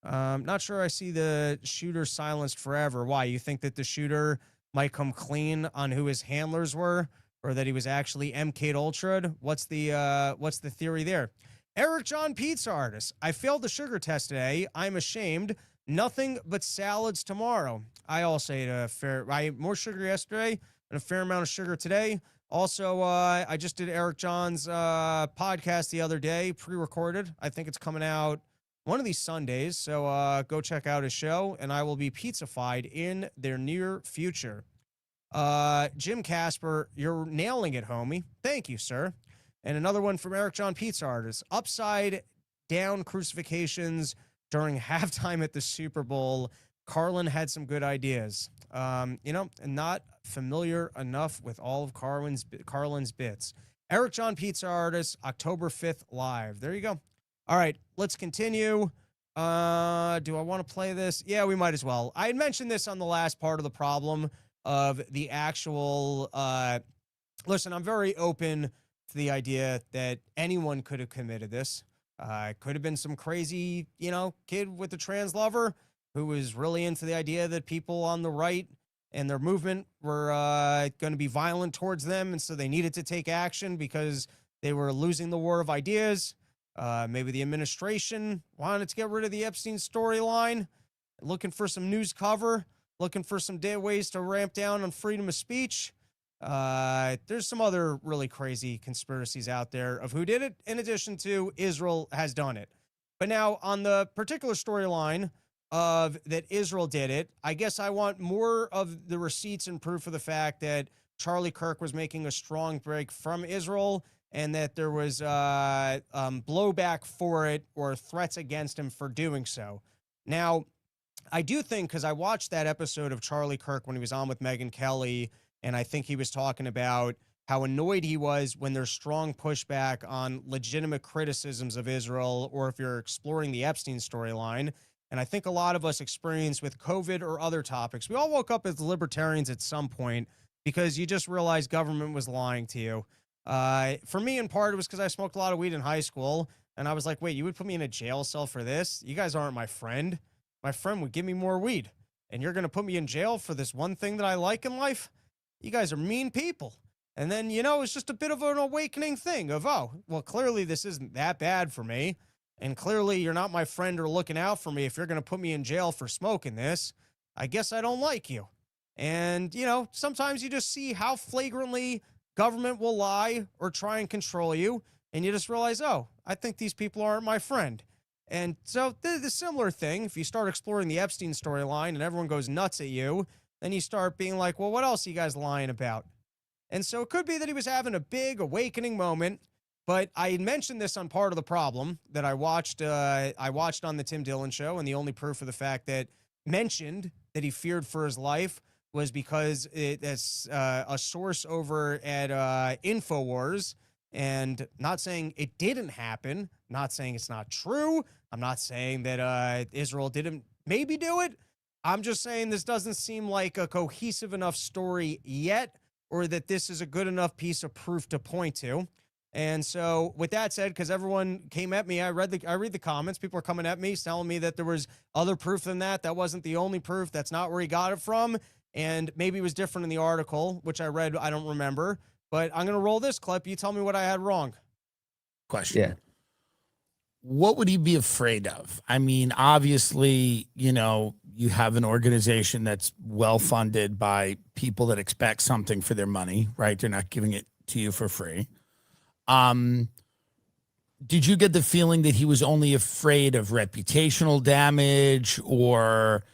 Not sure I see the shooter silenced forever. Why? You think that the shooter might come clean on who his handlers were, or that he was actually MK'd Ultra'd? What's the theory there? Eric John Pizza Artist. I failed the sugar test today. I'm ashamed. Nothing but salads tomorrow. I also ate I ate more sugar yesterday and a fair amount of sugar today. Also, I just did Eric John's podcast the other day, pre-recorded. I think it's coming out one of these Sundays. So go check out his show, and I will be pizza-fied in their near future. Jim Casper, you're nailing it, homie. Thank you, sir. And another one from Eric John Pizza Artist. Upside down crucifixions during halftime at the Super Bowl. Carlin had some good ideas. Not familiar enough with all of Carlin's bits. Eric John Pizza Artist, October 5th live. There you go. All right, let's continue. Do I want to play this? Yeah, we might as well. I had mentioned this on the last part of the problem of the actual, listen, I'm very open to the idea that anyone could have committed this. It could have been some crazy, kid with a trans lover who was really into the idea that people on the right and their movement were going to be violent towards them. And so they needed to take action because they were losing the war of ideas. Maybe the administration wanted to get rid of the Epstein storyline, looking for some news cover, looking for some ways to ramp down on freedom of speech. There's some other really crazy conspiracies out there of who did it, in addition to Israel has done it. But now on the particular storyline of that Israel did it, I guess I want more of the receipts and proof of the fact that Charlie Kirk was making a strong break from Israel and that there was blowback for it or threats against him for doing so. Now, I do think, because I watched that episode of Charlie Kirk when he was on with Megyn Kelly, and I think he was talking about how annoyed he was when there's strong pushback on legitimate criticisms of Israel, or if you're exploring the Epstein storyline. And I think a lot of us experience with COVID or other topics. We all woke up as libertarians at some point because you just realized government was lying to you. For me, in part, it was because I smoked a lot of weed in high school. And I was like, wait, you would put me in a jail cell for this? You guys aren't my friend. My friend would give me more weed. And you're going to put me in jail for this one thing that I like in life? You guys are mean people. And then, it's just a bit of an awakening thing of, oh, well, clearly this isn't that bad for me. And clearly you're not my friend or looking out for me if you're going to put me in jail for smoking this. I guess I don't like you. And, sometimes you just see how flagrantly government will lie or try and control you. And you just realize, oh, I think these people aren't my friend. And so the similar thing, if you start exploring the Epstein storyline and everyone goes nuts at you, then you start being like, well, what else are you guys lying about? And so it could be that he was having a big awakening moment. But I had mentioned this on Part of the Problem that I watched on the Tim Dillon show, and the only proof of the fact that mentioned that he feared for his life was because it's a source over at InfoWars, and not saying it didn't happen, not saying it's not true. I'm not saying that Israel didn't maybe do it. I'm just saying this doesn't seem like a cohesive enough story yet, or that this is a good enough piece of proof to point to. And so with that said, because everyone came at me, I read the comments. People are coming at me, telling me that there was other proof than that. That wasn't the only proof. That's not where he got it from. And maybe it was different in the article, which I read. I don't remember. But I'm going to roll this clip. You tell me what I had wrong. Question. Yeah. What would he be afraid of? I mean, obviously, you have an organization that's well-funded by people that expect something for their money, right? They're not giving it to you for free. Did you get the feeling that he was only afraid of reputational damage or,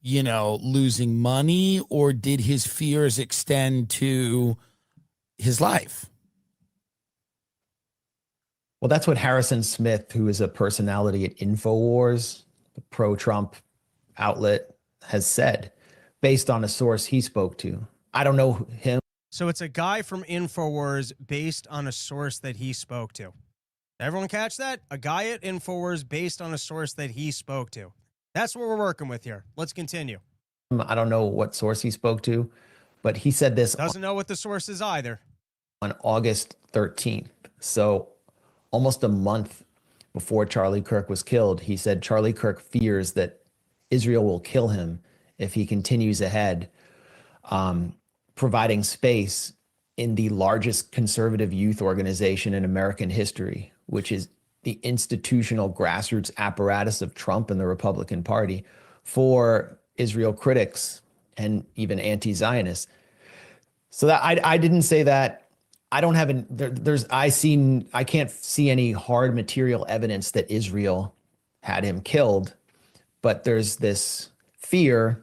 losing money, or did his fears extend to his life? Well, that's what Harrison Smith, who is a personality at InfoWars, the pro-Trump outlet, has said, based on a source he spoke to. I don't know him. So it's a guy from InfoWars based on a source that he spoke to. Everyone catch that? A guy at InfoWars based on a source that he spoke to. That's what we're working with here. Let's continue. I don't know what source he spoke to, but he said this. Doesn't know what the source is either. On August 13th. So almost a month before Charlie Kirk was killed, he said Charlie Kirk fears that Israel will kill him if he continues ahead, providing space in the largest conservative youth organization in American history, which is the institutional grassroots apparatus of Trump and the Republican Party, for Israel critics and even anti-Zionists. So that I didn't say that. I don't have I can't see any hard material evidence that Israel had him killed, but there's this fear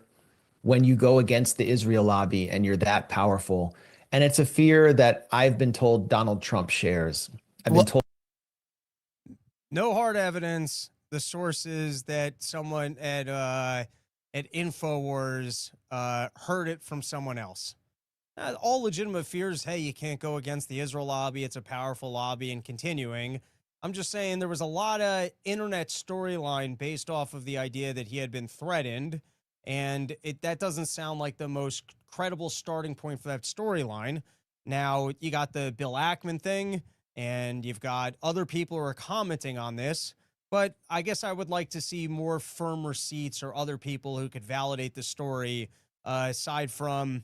when you go against the Israel lobby and you're that powerful. And it's a fear that I've been told Donald Trump shares. I've been told. No hard evidence. The sources that someone at InfoWars heard it from someone else. All legitimate fears. Hey, you can't go against the Israel lobby. It's a powerful lobby, and continuing. I'm just saying there was a lot of internet storyline based off of the idea that he had been threatened, and that doesn't sound like the most credible starting point for that storyline. Now, you got the Bill Ackman thing, and you've got other people who are commenting on this, but I guess I would like to see more firm receipts or other people who could validate the story, aside from,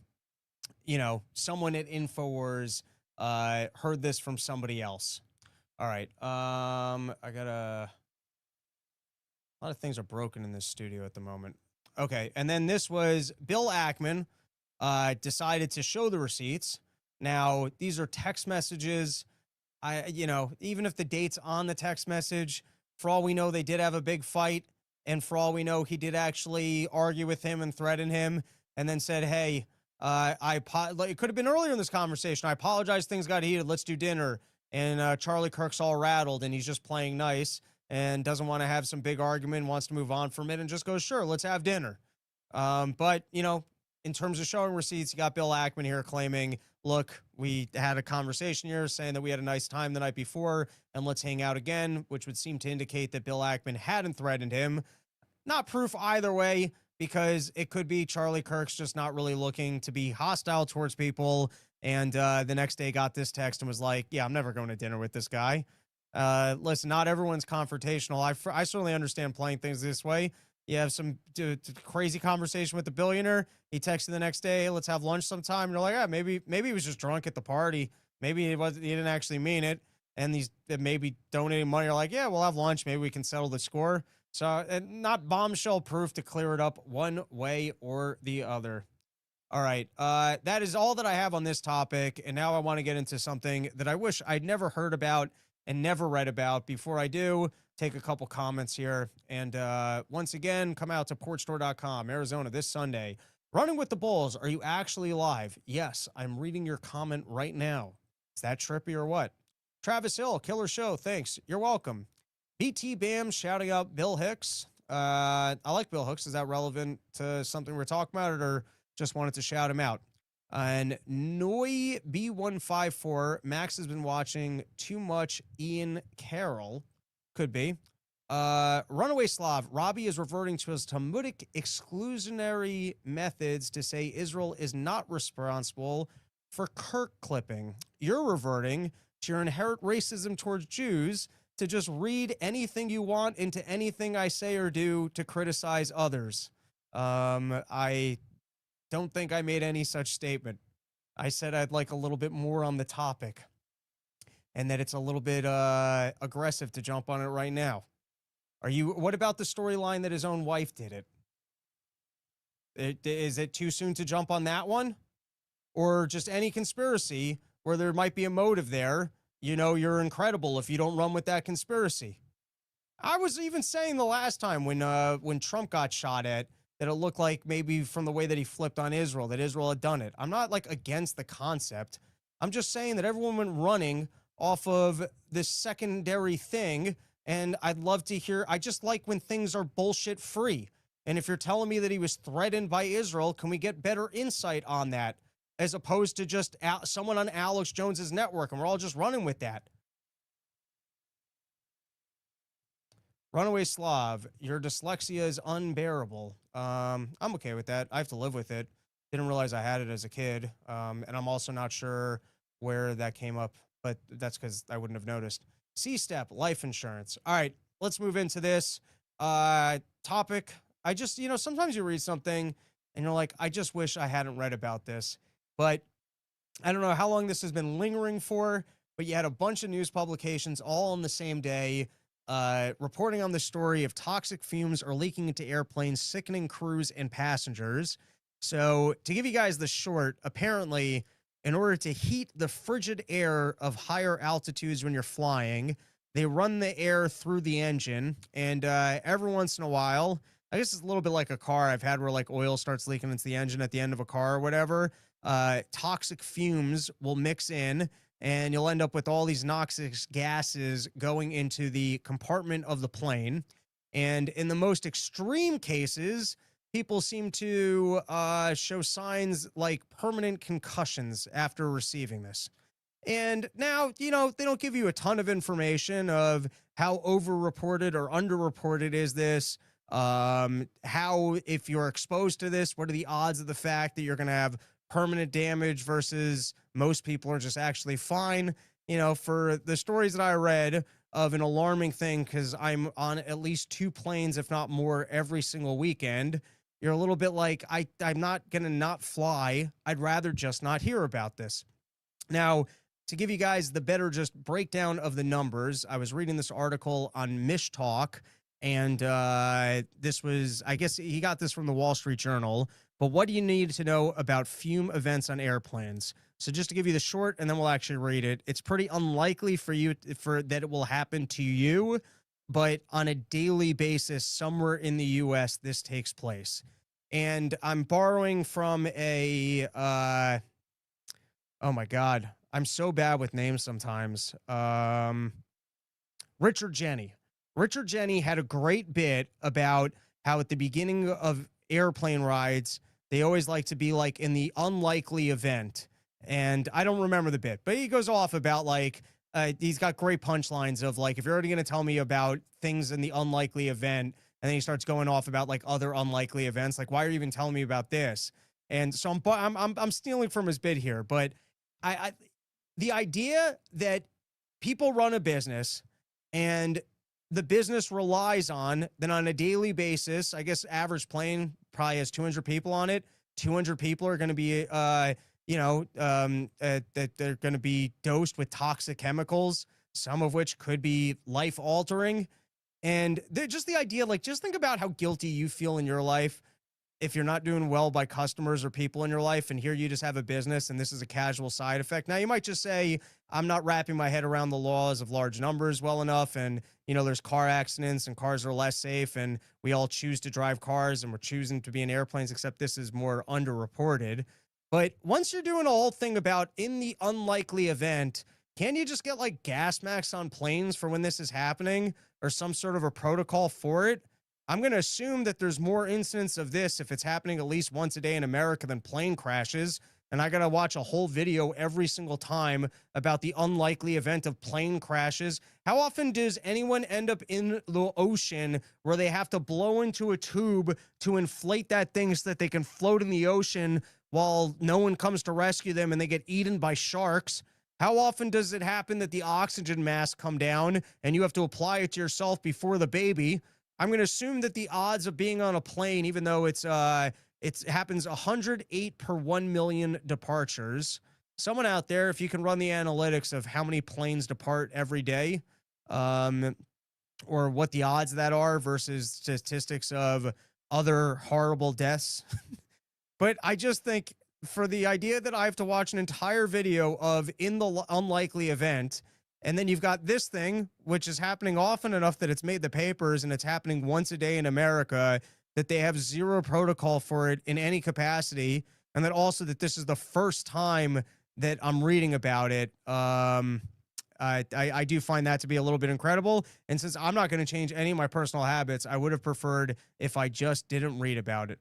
you know, someone at InfoWars heard this from somebody else. All right. I got a lot of things are broken in this studio at the moment. Okay. And then this was Bill Ackman decided to show the receipts. Now, these are text messages. Even if the date's on the text message, for all we know, they did have a big fight. And for all we know, he did actually argue with him and threaten him and then said, hey, it could have been earlier in this conversation. I apologize. Things got heated. Let's do dinner. And Charlie Kirk's all rattled and he's just playing nice and doesn't want to have some big argument, wants to move on from it and just goes, sure, let's have dinner. But, you know, in terms of showing receipts, you got Bill Ackman here claiming, look, we had a conversation here saying that we had a nice time the night before and let's hang out again, which would seem to indicate that Bill Ackman hadn't threatened him. Not proof either way, because it could be Charlie Kirk's just not really looking to be hostile towards people. And the next day got this text and was like, yeah, I'm never going to dinner with this guy. Listen, not everyone's confrontational. I certainly understand playing things this way. You have some crazy conversation with the billionaire. He texts you the next day, let's have lunch sometime. And you're like, yeah, maybe he was just drunk at the party. Maybe he didn't actually mean it. And these maybe donating money are like, yeah, we'll have lunch. Maybe we can settle the score. So not bombshell proof to clear it up one way or the other. All right. That is all that I have on this topic. And now I want to get into something that I wish I'd never heard about and never read about. Before I do, take a couple comments here. And once again, come out to porchstore.com, Arizona, this Sunday. Running with the Bulls. Are you actually live? Yes, I'm reading your comment right now. Is that trippy or what? Travis Hill, killer show. Thanks. You're welcome. BT Bam shouting out Bill Hicks. I like Bill Hicks. Is that relevant to something we're talking about, or just wanted to shout him out? And Noi B154, Max has been watching too much Ian Carroll. Could be. Runaway Slav, Robbie is reverting to his Talmudic exclusionary methods to say Israel is not responsible for Kirk clipping. You're reverting to your inherent racism towards Jews to just read anything you want into anything I say or do to criticize others. I don't think I made any such statement. I said I'd like a little bit more on the topic and that it's a little bit aggressive to jump on it right now. What about the storyline that his own wife did it? Is it too soon to jump on that one? Or just any conspiracy where there might be a motive there? You know, you're incredible if you don't run with that conspiracy. I was even saying the last time when Trump got shot at that it looked like maybe from the way that he flipped on Israel, that Israel had done it. I'm not like against the concept. I'm just saying that everyone went running off of this secondary thing. And I'd love to hear, I just like when things are bullshit free. And if you're telling me that he was threatened by Israel, can we get better insight on that? As opposed to just someone on Alex Jones's network, and we're all just running with that. Runaway Slav, your dyslexia is unbearable. I'm okay with that. I have to live with it. Didn't realize I had it as a kid. And I'm also not sure where that came up, but that's because I wouldn't have noticed. C-Step, life insurance. All right, let's move into this topic. I just, sometimes you read something and you're like, I just wish I hadn't read about this. But I don't know how long this has been lingering for, but you had a bunch of news publications all on the same day reporting on the story of toxic fumes are leaking into airplanes, sickening crews and passengers. So to give you guys the short, apparently, in order to heat the frigid air of higher altitudes when you're flying, they run the air through the engine, and every once in a while, I guess it's a little bit like a car I've had where like oil starts leaking into the engine at the end of a car or whatever. Toxic fumes will mix in and you'll end up with all these noxious gases going into the compartment of the plane. And in the most extreme cases, people seem to show signs like permanent concussions after receiving this. And now, they don't give you a ton of information of how overreported or underreported is this. How, if you're exposed to this, what are the odds of the fact that you're going to have permanent damage versus most people are just actually fine? For the stories that I read of an alarming thing, because I'm on at least 2 planes, if not more, every single weekend, you're a little bit like, I'm not going to not fly. I'd rather just not hear about this. Now, to give you guys the better just breakdown of the numbers, I was reading this article on Mish Talk, and this was, I guess he got this from the Wall Street Journal, but what do you need to know about fume events on airplanes? So just to give you the short, and then we'll actually read it. It's pretty unlikely for that it will happen to you, but on a daily basis, somewhere in the US, this takes place. And I'm borrowing from a, oh my God, I'm so bad with names sometimes. Richard Jenny. Richard Jenny had a great bit about how at the beginning of airplane rides, they always like to be like in the unlikely event. And I don't remember the bit, but he goes off about like, he's got great punchlines of like, if you're already going to tell me about things in the unlikely event, and then he starts going off about like other unlikely events, like, why are you even telling me about this? And so I'm stealing from his bit here, but the idea that people run a business and the business relies on, then on a daily basis, I guess average plane probably has 200 people on it. 200 people are going to be, that they're going to be dosed with toxic chemicals, some of which could be life altering. And just the idea, like, just think about how guilty you feel in your life if you're not doing well by customers or people in your life, and here you just have a business and this is a casual side effect. Now you might just say, I'm not wrapping my head around the laws of large numbers well enough. And, there's car accidents and cars are less safe and we all choose to drive cars and we're choosing to be in airplanes, except this is more underreported. But once you're doing a whole thing about in the unlikely event, can you just get like gas masks on planes for when this is happening or some sort of a protocol for it? I'm going to assume that there's more incidents of this if it's happening at least once a day in America than plane crashes. And I got to watch a whole video every single time about the unlikely event of plane crashes. How often does anyone end up in the ocean where they have to blow into a tube to inflate that thing so that they can float in the ocean while no one comes to rescue them and they get eaten by sharks? How often does it happen that the oxygen masks come down and you have to apply it to yourself before the baby? I'm going to assume that the odds of being on a plane, even though it happens 108 per 1 million departures. Someone out there, if you can run the analytics of how many planes depart every day, or what the odds of that are versus statistics of other horrible deaths. But I just think for the idea that I have to watch an entire video of in the unlikely event, and then you've got this thing, which is happening often enough that it's made the papers and it's happening once a day in America, that they have zero protocol for it in any capacity. And that also that this is the first time that I'm reading about it. I do find that to be a little bit incredible. And since I'm not going to change any of my personal habits, I would have preferred if I just didn't read about it.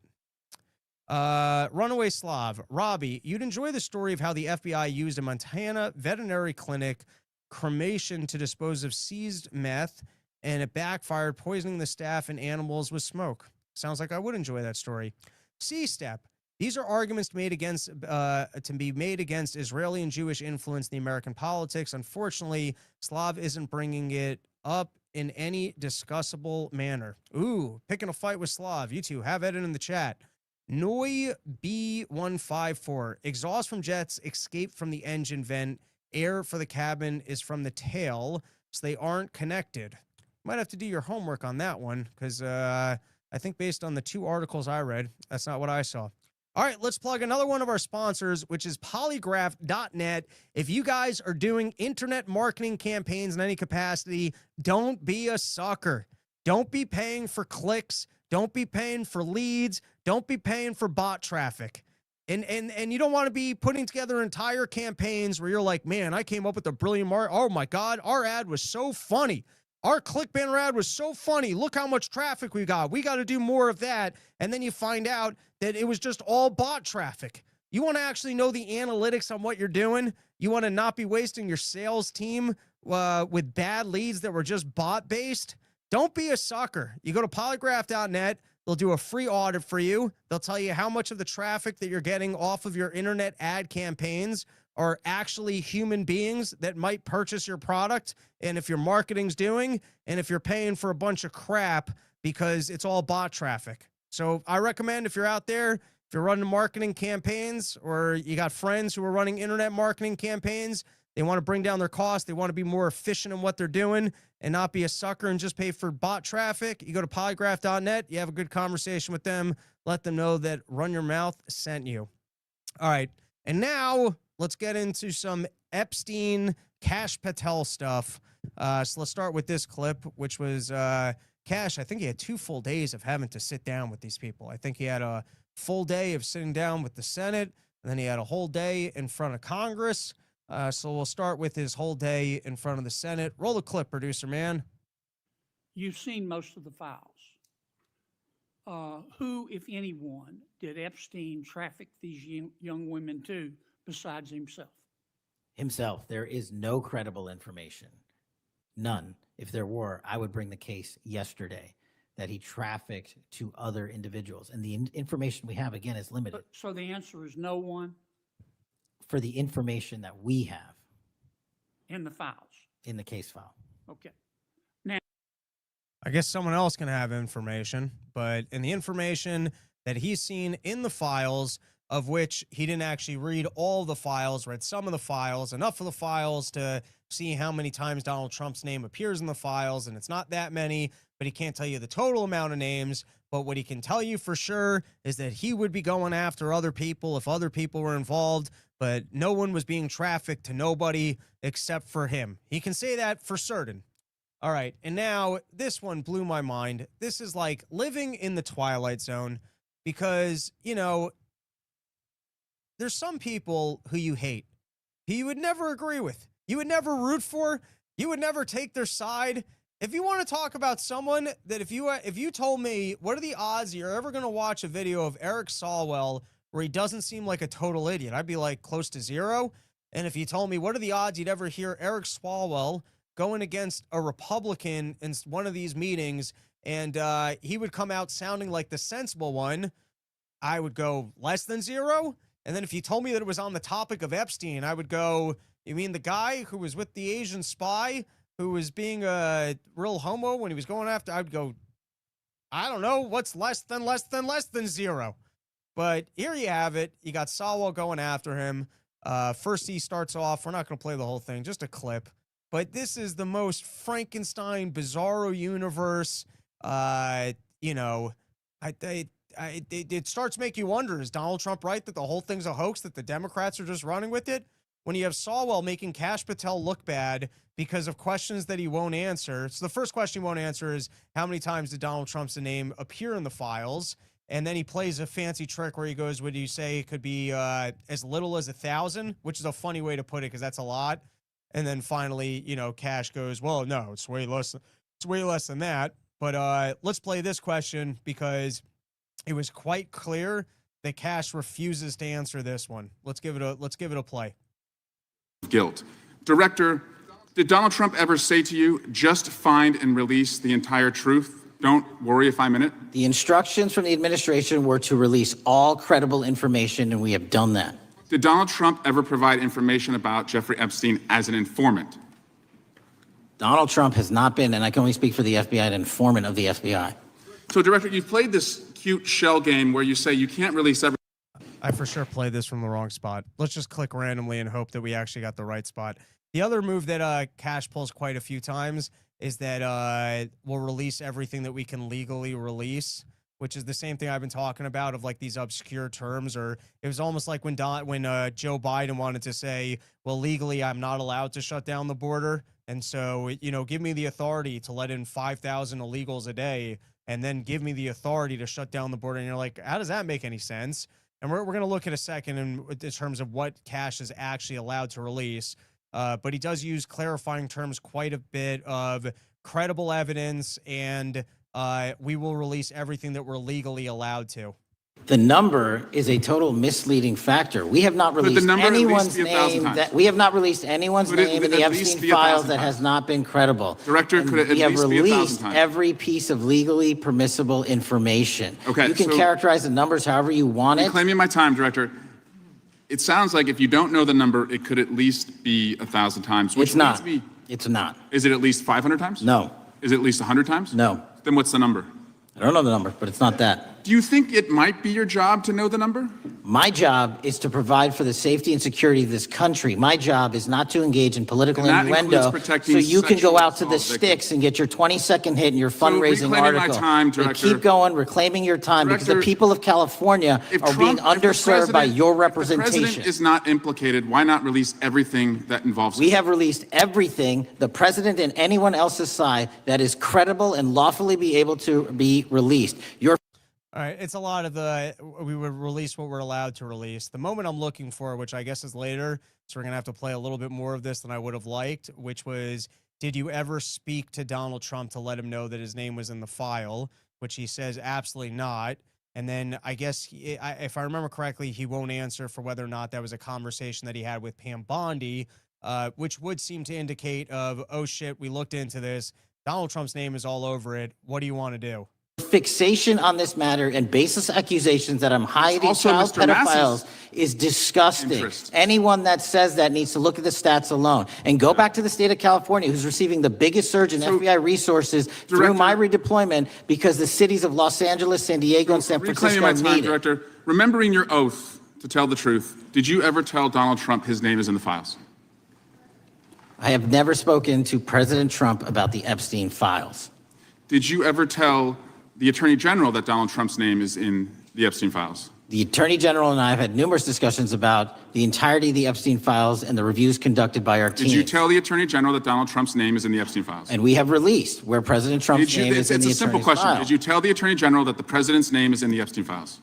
Runaway Slav. Robbie, you'd enjoy the story of how the FBI used a Montana veterinary clinic cremation to dispose of seized meth, and it backfired, poisoning the staff and animals with smoke. Sounds like I would enjoy that story. C-Step. These are arguments made against to be made against Israeli and Jewish influence in the American politics. Unfortunately, Slav isn't bringing it up in any discussable manner. Ooh, picking a fight with Slav. You two have it in the chat. Noi B154. Exhaust from jets escape from the engine vent. Air for the cabin is from the tail, so they aren't connected. Might have to do your homework on that one, because I think based on the 2 articles I read, that's not what I saw. All right, let's plug another one of our sponsors, which is polygraph.net. If you guys are doing internet marketing campaigns in any capacity, don't be a sucker. Don't be paying for clicks. Don't be paying for leads. Don't be paying for bot traffic. And you don't want to be putting together entire campaigns where you're like, man, I came up with a brilliant oh my God, our ad was so funny. Our click banner ad was so funny. Look how much traffic we got. We got to do more of that. And then you find out that it was just all bot traffic. You want to actually know the analytics on what you're doing. You want to not be wasting your sales team with bad leads that were just bot based. Don't be a sucker. You go to polygraph.net. They'll do a free audit for you. They'll tell you how much of the traffic that you're getting off of your internet ad campaigns are actually human beings that might purchase your product, and if your marketing's doing, and if you're paying for a bunch of crap because it's all bot traffic. So I recommend, if you're out there, if you're running marketing campaigns, or you got friends who are running internet marketing campaigns, they want to bring down their costs, they want to be more efficient in what they're doing and not be a sucker and just pay for bot traffic, you go to polygraph.net, you have a good conversation with them, let them know that Run Your Mouth sent you. All right, and now let's get into some Epstein, Kash Patel stuff. So let's start with this clip, which was Kash. I think he had 2 full days of having to sit down with these people. I think he had a full day of sitting down with the Senate, and then he had a whole day in front of Congress. So we'll start with his whole day in front of the Senate. Roll the clip, producer man. You've seen most of the files. Who, if anyone, did Epstein traffic these young women to besides himself? Himself. There is no credible information. None. If there were, I would bring the case yesterday that he trafficked to other individuals. And the information we have, again, is limited. So the answer is no one? For the information that we have. In the files? In the case file. Okay. Now, I guess someone else can have information, but in the information that he's seen in the files, of which he didn't actually read all the files, read some of the files, enough of the files to see how many times Donald Trump's name appears in the files, and it's not that many, but he can't tell you the total amount of names. But what he can tell you for sure is that he would be going after other people if other people were involved, but no one was being trafficked to nobody except for him. He can say that for certain. All right, and now this one blew my mind. This is like living in the Twilight Zone because, you know, there's some people who you hate, who you would never agree with, you would never root for, you would never take their side. If you want to talk about someone that if you told me, what are the odds you're ever going to watch a video of Eric Swalwell where he doesn't seem like a total idiot, I'd be like close to 0. And if you told me, what are the odds you'd ever hear Eric Swalwell going against a Republican in one of these meetings and he would come out sounding like the sensible one, I would go less than 0. And then if you told me that it was on the topic of Epstein, I would go, you mean the guy who was with the Asian spy who was being a real homo when he was going after? I'd go, I don't know, what's less than 0. But here you have it. You got Swalwell going after him. First he starts off, we're not going to play the whole thing, just a clip. But this is the most Frankenstein, bizarro universe. You know, it starts to make you wonder, is Donald Trump right that the whole thing's a hoax, that the Democrats are just running with it? When you have Swalwell making Kash Patel look bad because of questions that he won't answer. So the first question he won't answer is, how many times did Donald Trump's name appear in the files? And then he plays a fancy trick where he goes, would you say it could be as little as 1,000? Which is a funny way to put it because that's a lot. And then finally, you know, Kash goes, well, no, it's way less than that. But let's play this question because it was quite clear that Kash refuses to answer this one. Let's give it a play. Guilt. Director, did Donald Trump ever say to you, just find and release the entire truth? Don't worry if I'm in it. The instructions from the administration were to release all credible information, and we have done that. Did Donald Trump ever provide information about Jeffrey Epstein as an informant? Donald Trump has not been, and I can only speak for the FBI, an informant of the FBI. So, Director, you've played this cute shell game where you say you can't release everything. I for sure played this from the wrong spot. Let's just click randomly and hope that we actually got the right spot. The other move that Kash pulls quite a few times is that we'll release everything that we can legally release, which is the same thing I've been talking about of like these obscure terms. Or it was almost like when Joe Biden wanted to say, well, legally, I'm not allowed to shut down the border. And so, you know, give me the authority to let in 5,000 illegals a day. and then give me the authority to shut down the border. And you're like, how does that make any sense? And we're going to look at a second in terms of what Kash is actually allowed to release. But he does use clarifying terms quite a bit of credible evidence, and we will release everything that we're legally allowed to. The number is a total misleading factor. We have not released anyone's name that we have not released anyone's name in the Epstein files that has not been credible. Director, could it at least be 1,000 times? We have released every piece of legally permissible information. Okay, you can so characterize the numbers however you want it. Reclaiming my time, Director. It sounds like if you don't know the number, it could at least be 1,000 times. Which It's not. leads me- It's not. Is it at least 500 times? No. Is it at least 100 times? No. Then what's the number? I don't know the number, but it's not that. Do you think it might be your job to know the number? My job is to provide for the safety and security of this country. My job is not to engage in political And that innuendo includes protecting so you can go sexual out to the assault victims. sticks and get your 20-second hit in your fundraising reclaiming my article. time, But Director. keep going, reclaiming your time, because the Director, people of California are being underserved by your If the representation. president is not implicated, why not release everything that involves We him? have released everything, the president and anyone else's side, that is credible and lawfully be able to be released. Your All right, it's a lot of we would release what we're allowed to release. The moment I'm looking for, which I guess is later, so we're going to have to play a little bit more of this than I would have liked, which was, did you ever speak to Donald Trump to let him know that his name was in the file, which he says absolutely not. And then I guess, if I remember correctly, he won't answer for whether or not that was a conversation that he had with Pam Bondi, which would seem to indicate of, oh shit, we looked into this. Donald Trump's name is all over it. What do you want to do? fixation on this matter and baseless accusations that I'm hiding also child Mr. Massey's pedophiles is disgusting. interest. Anyone that says that needs to look at the stats alone and go back to the state of California, who's receiving the biggest surge in FBI resources through my redeployment because the cities of Los Angeles, San Diego, and San Reclaiming Francisco my time, need it. Director. Remembering your oath to tell the truth, did you ever tell Donald Trump his name is in the files? I have never spoken to President Trump about the Epstein files. Did you ever tell the Attorney General that Donald Trump's name is in the Epstein files? The Attorney General and I have had numerous discussions about the entirety of the Epstein files and the reviews conducted by our team. Did you tell the Attorney General that Donald Trump's name is in the Epstein files? And we have released where President Trump's name is in the It's a simple attorney's question. file. Did you tell the Attorney General that the President's name is in the Epstein files?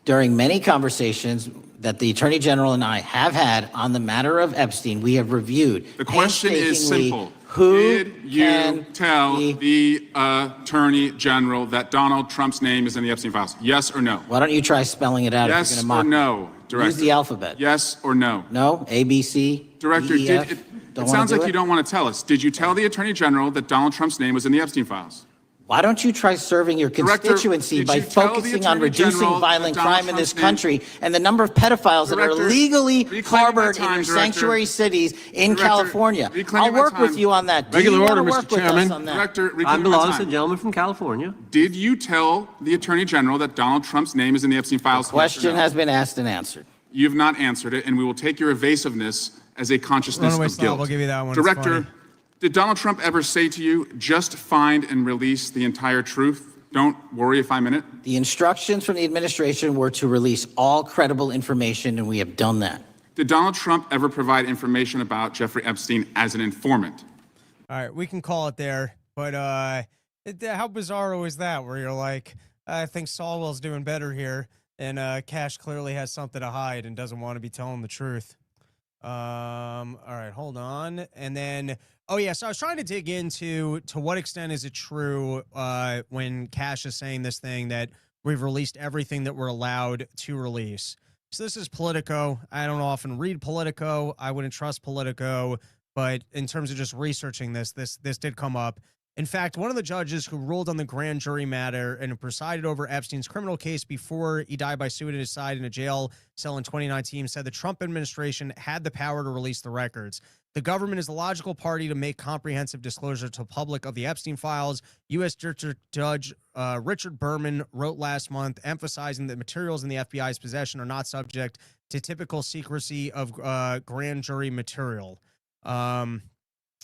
During many conversations that the Attorney General and I have had on the matter of Epstein, we have reviewed. The question is painstakingly simple. Who Did you tell the Attorney General that Donald Trump's name is in the Epstein files? Yes or no? Why don't you try spelling it out if Yes you're going to mock or me? no, Director? Use the alphabet. Yes or no? No? A, B, C, Director, D, E, F? it Don't wanna sounds do like it? you don't want to tell us. Did you tell the Attorney General that Donald Trump's name was in the Epstein files? Why don't you try serving your Director, constituency did by you tell the focusing on Attorney reducing General violent that Donald crime in this Trump's name- country and the number of pedophiles that are Director, legally reclaiming my harbored time, in your Director. sanctuary cities in Director, California? reclaiming I'll my work with time. you on that. Do Regular you wanna order, work Mr. with us Chairman. on that? Director, I'm reclaiming the my lawless time. gentleman from California. Did you tell the Attorney General that Donald Trump's name is in the Epstein files? Yes or Question no? has been asked and answered. You've not answered it, and we will take your evasiveness as a consciousness Runaway of Slob, guilt. I'll give you that one. It's Director, funny. did Donald Trump ever say to you, just find and release the entire truth? Don't worry if I'm in it? The instructions from the administration were to release all credible information, and we have done that. Did Donald Trump ever provide information about Jeffrey Epstein as an informant? All right, we can call it there. But how bizarro is that? Where you're like, I think Solwell's doing better here, and Kash clearly has something to hide and doesn't want to be telling the truth. All right, hold on. And then, oh yeah, so I was trying to dig into to what extent is it true when Kash is saying this thing that we've released everything that we're allowed to release. So this is Politico. I don't often read Politico. I wouldn't trust Politico, but in terms of just researching this did come up. In fact, one of the judges who ruled on the grand jury matter and presided over Epstein's criminal case before he died by suicide in a jail cell in 2019 said the Trump administration had the power to release the records. The government is the logical party to make comprehensive disclosure to the public of the Epstein files. U.S. District Judge Richard Berman wrote last month, emphasizing that materials in the FBI's possession are not subject to typical secrecy of grand jury material.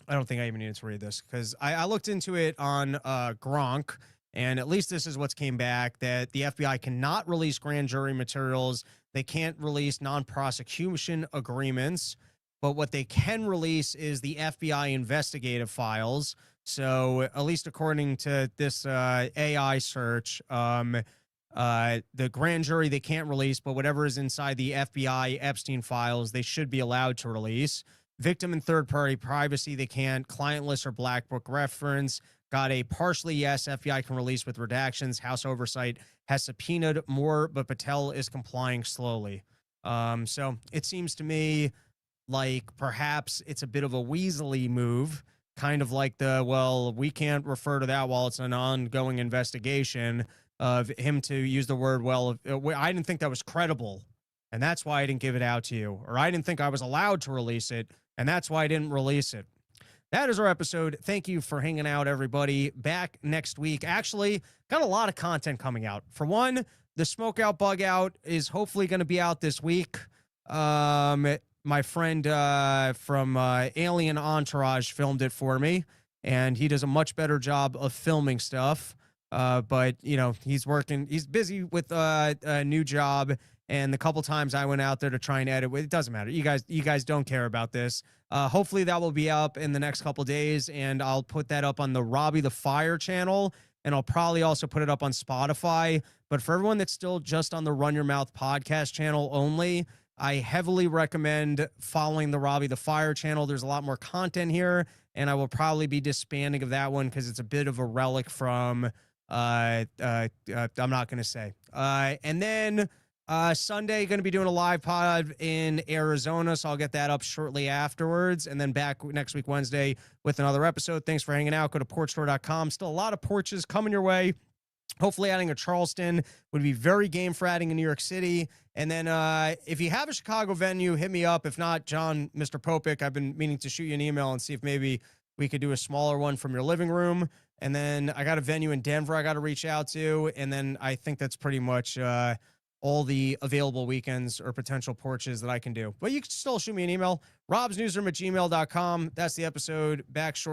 I don't think I even needed to read this because I looked into it on Gronk, and at least this is what's came back, that the FBI cannot release grand jury materials. They can't release non-prosecution agreements, but what they can release is the FBI investigative files. So at least according to this AI search, the grand jury, they can't release, but whatever is inside the FBI Epstein files, they should be allowed to release. Victim and third-party privacy, they can't. Client list or black book reference, got a partially yes. FBI can release with redactions. House oversight has subpoenaed more, but Patel is complying slowly. So it seems to me like perhaps it's a bit of a weaselly move, kind of like well, we can't refer to that while it's an ongoing investigation, of him to use the word, well, I didn't think that was credible, and that's why I didn't give it out to you. Or I didn't think I was allowed to release it, and that's why I didn't release it. That is our episode. Thank you for hanging out, everybody. Back next week. Actually, got a lot of content coming out. For one, the Smoke Out Bug Out is hopefully going to be out this week. My friend from Alien Entourage filmed it for me, and he does a much better job of filming stuff. But you know, he's busy with a new job, and the couple times I went out there to try and edit, it doesn't matter. You guys don't care about this. Hopefully that will be up in the next couple days, and I'll put that up on the Robbie the Fire channel, and I'll probably also put it up on Spotify. But for everyone that's still just on the Run Your Mouth podcast channel only, I heavily recommend following the Robbie the Fire channel. There's a lot more content here, and I will probably be disbanding of that one because it's a bit of a relic from I'm not going to say. And then Sunday, going to be doing a live pod in Arizona, so I'll get that up shortly afterwards, and then back next week, Wednesday, with another episode. Thanks for hanging out. Go to porchstore.com. Still a lot of porches coming your way. Hopefully adding a Charleston, would be very game for adding in New York City. And then if you have a Chicago venue, hit me up. If not, John, Mr. Popik, I've been meaning to shoot you an email and see if maybe we could do a smaller one from your living room. And then I got a venue in Denver I got to reach out to. And then I think that's pretty much all the available weekends or potential porches that I can do. But you can still shoot me an email, robsnewsroom@gmail.com. That's the episode. Back short.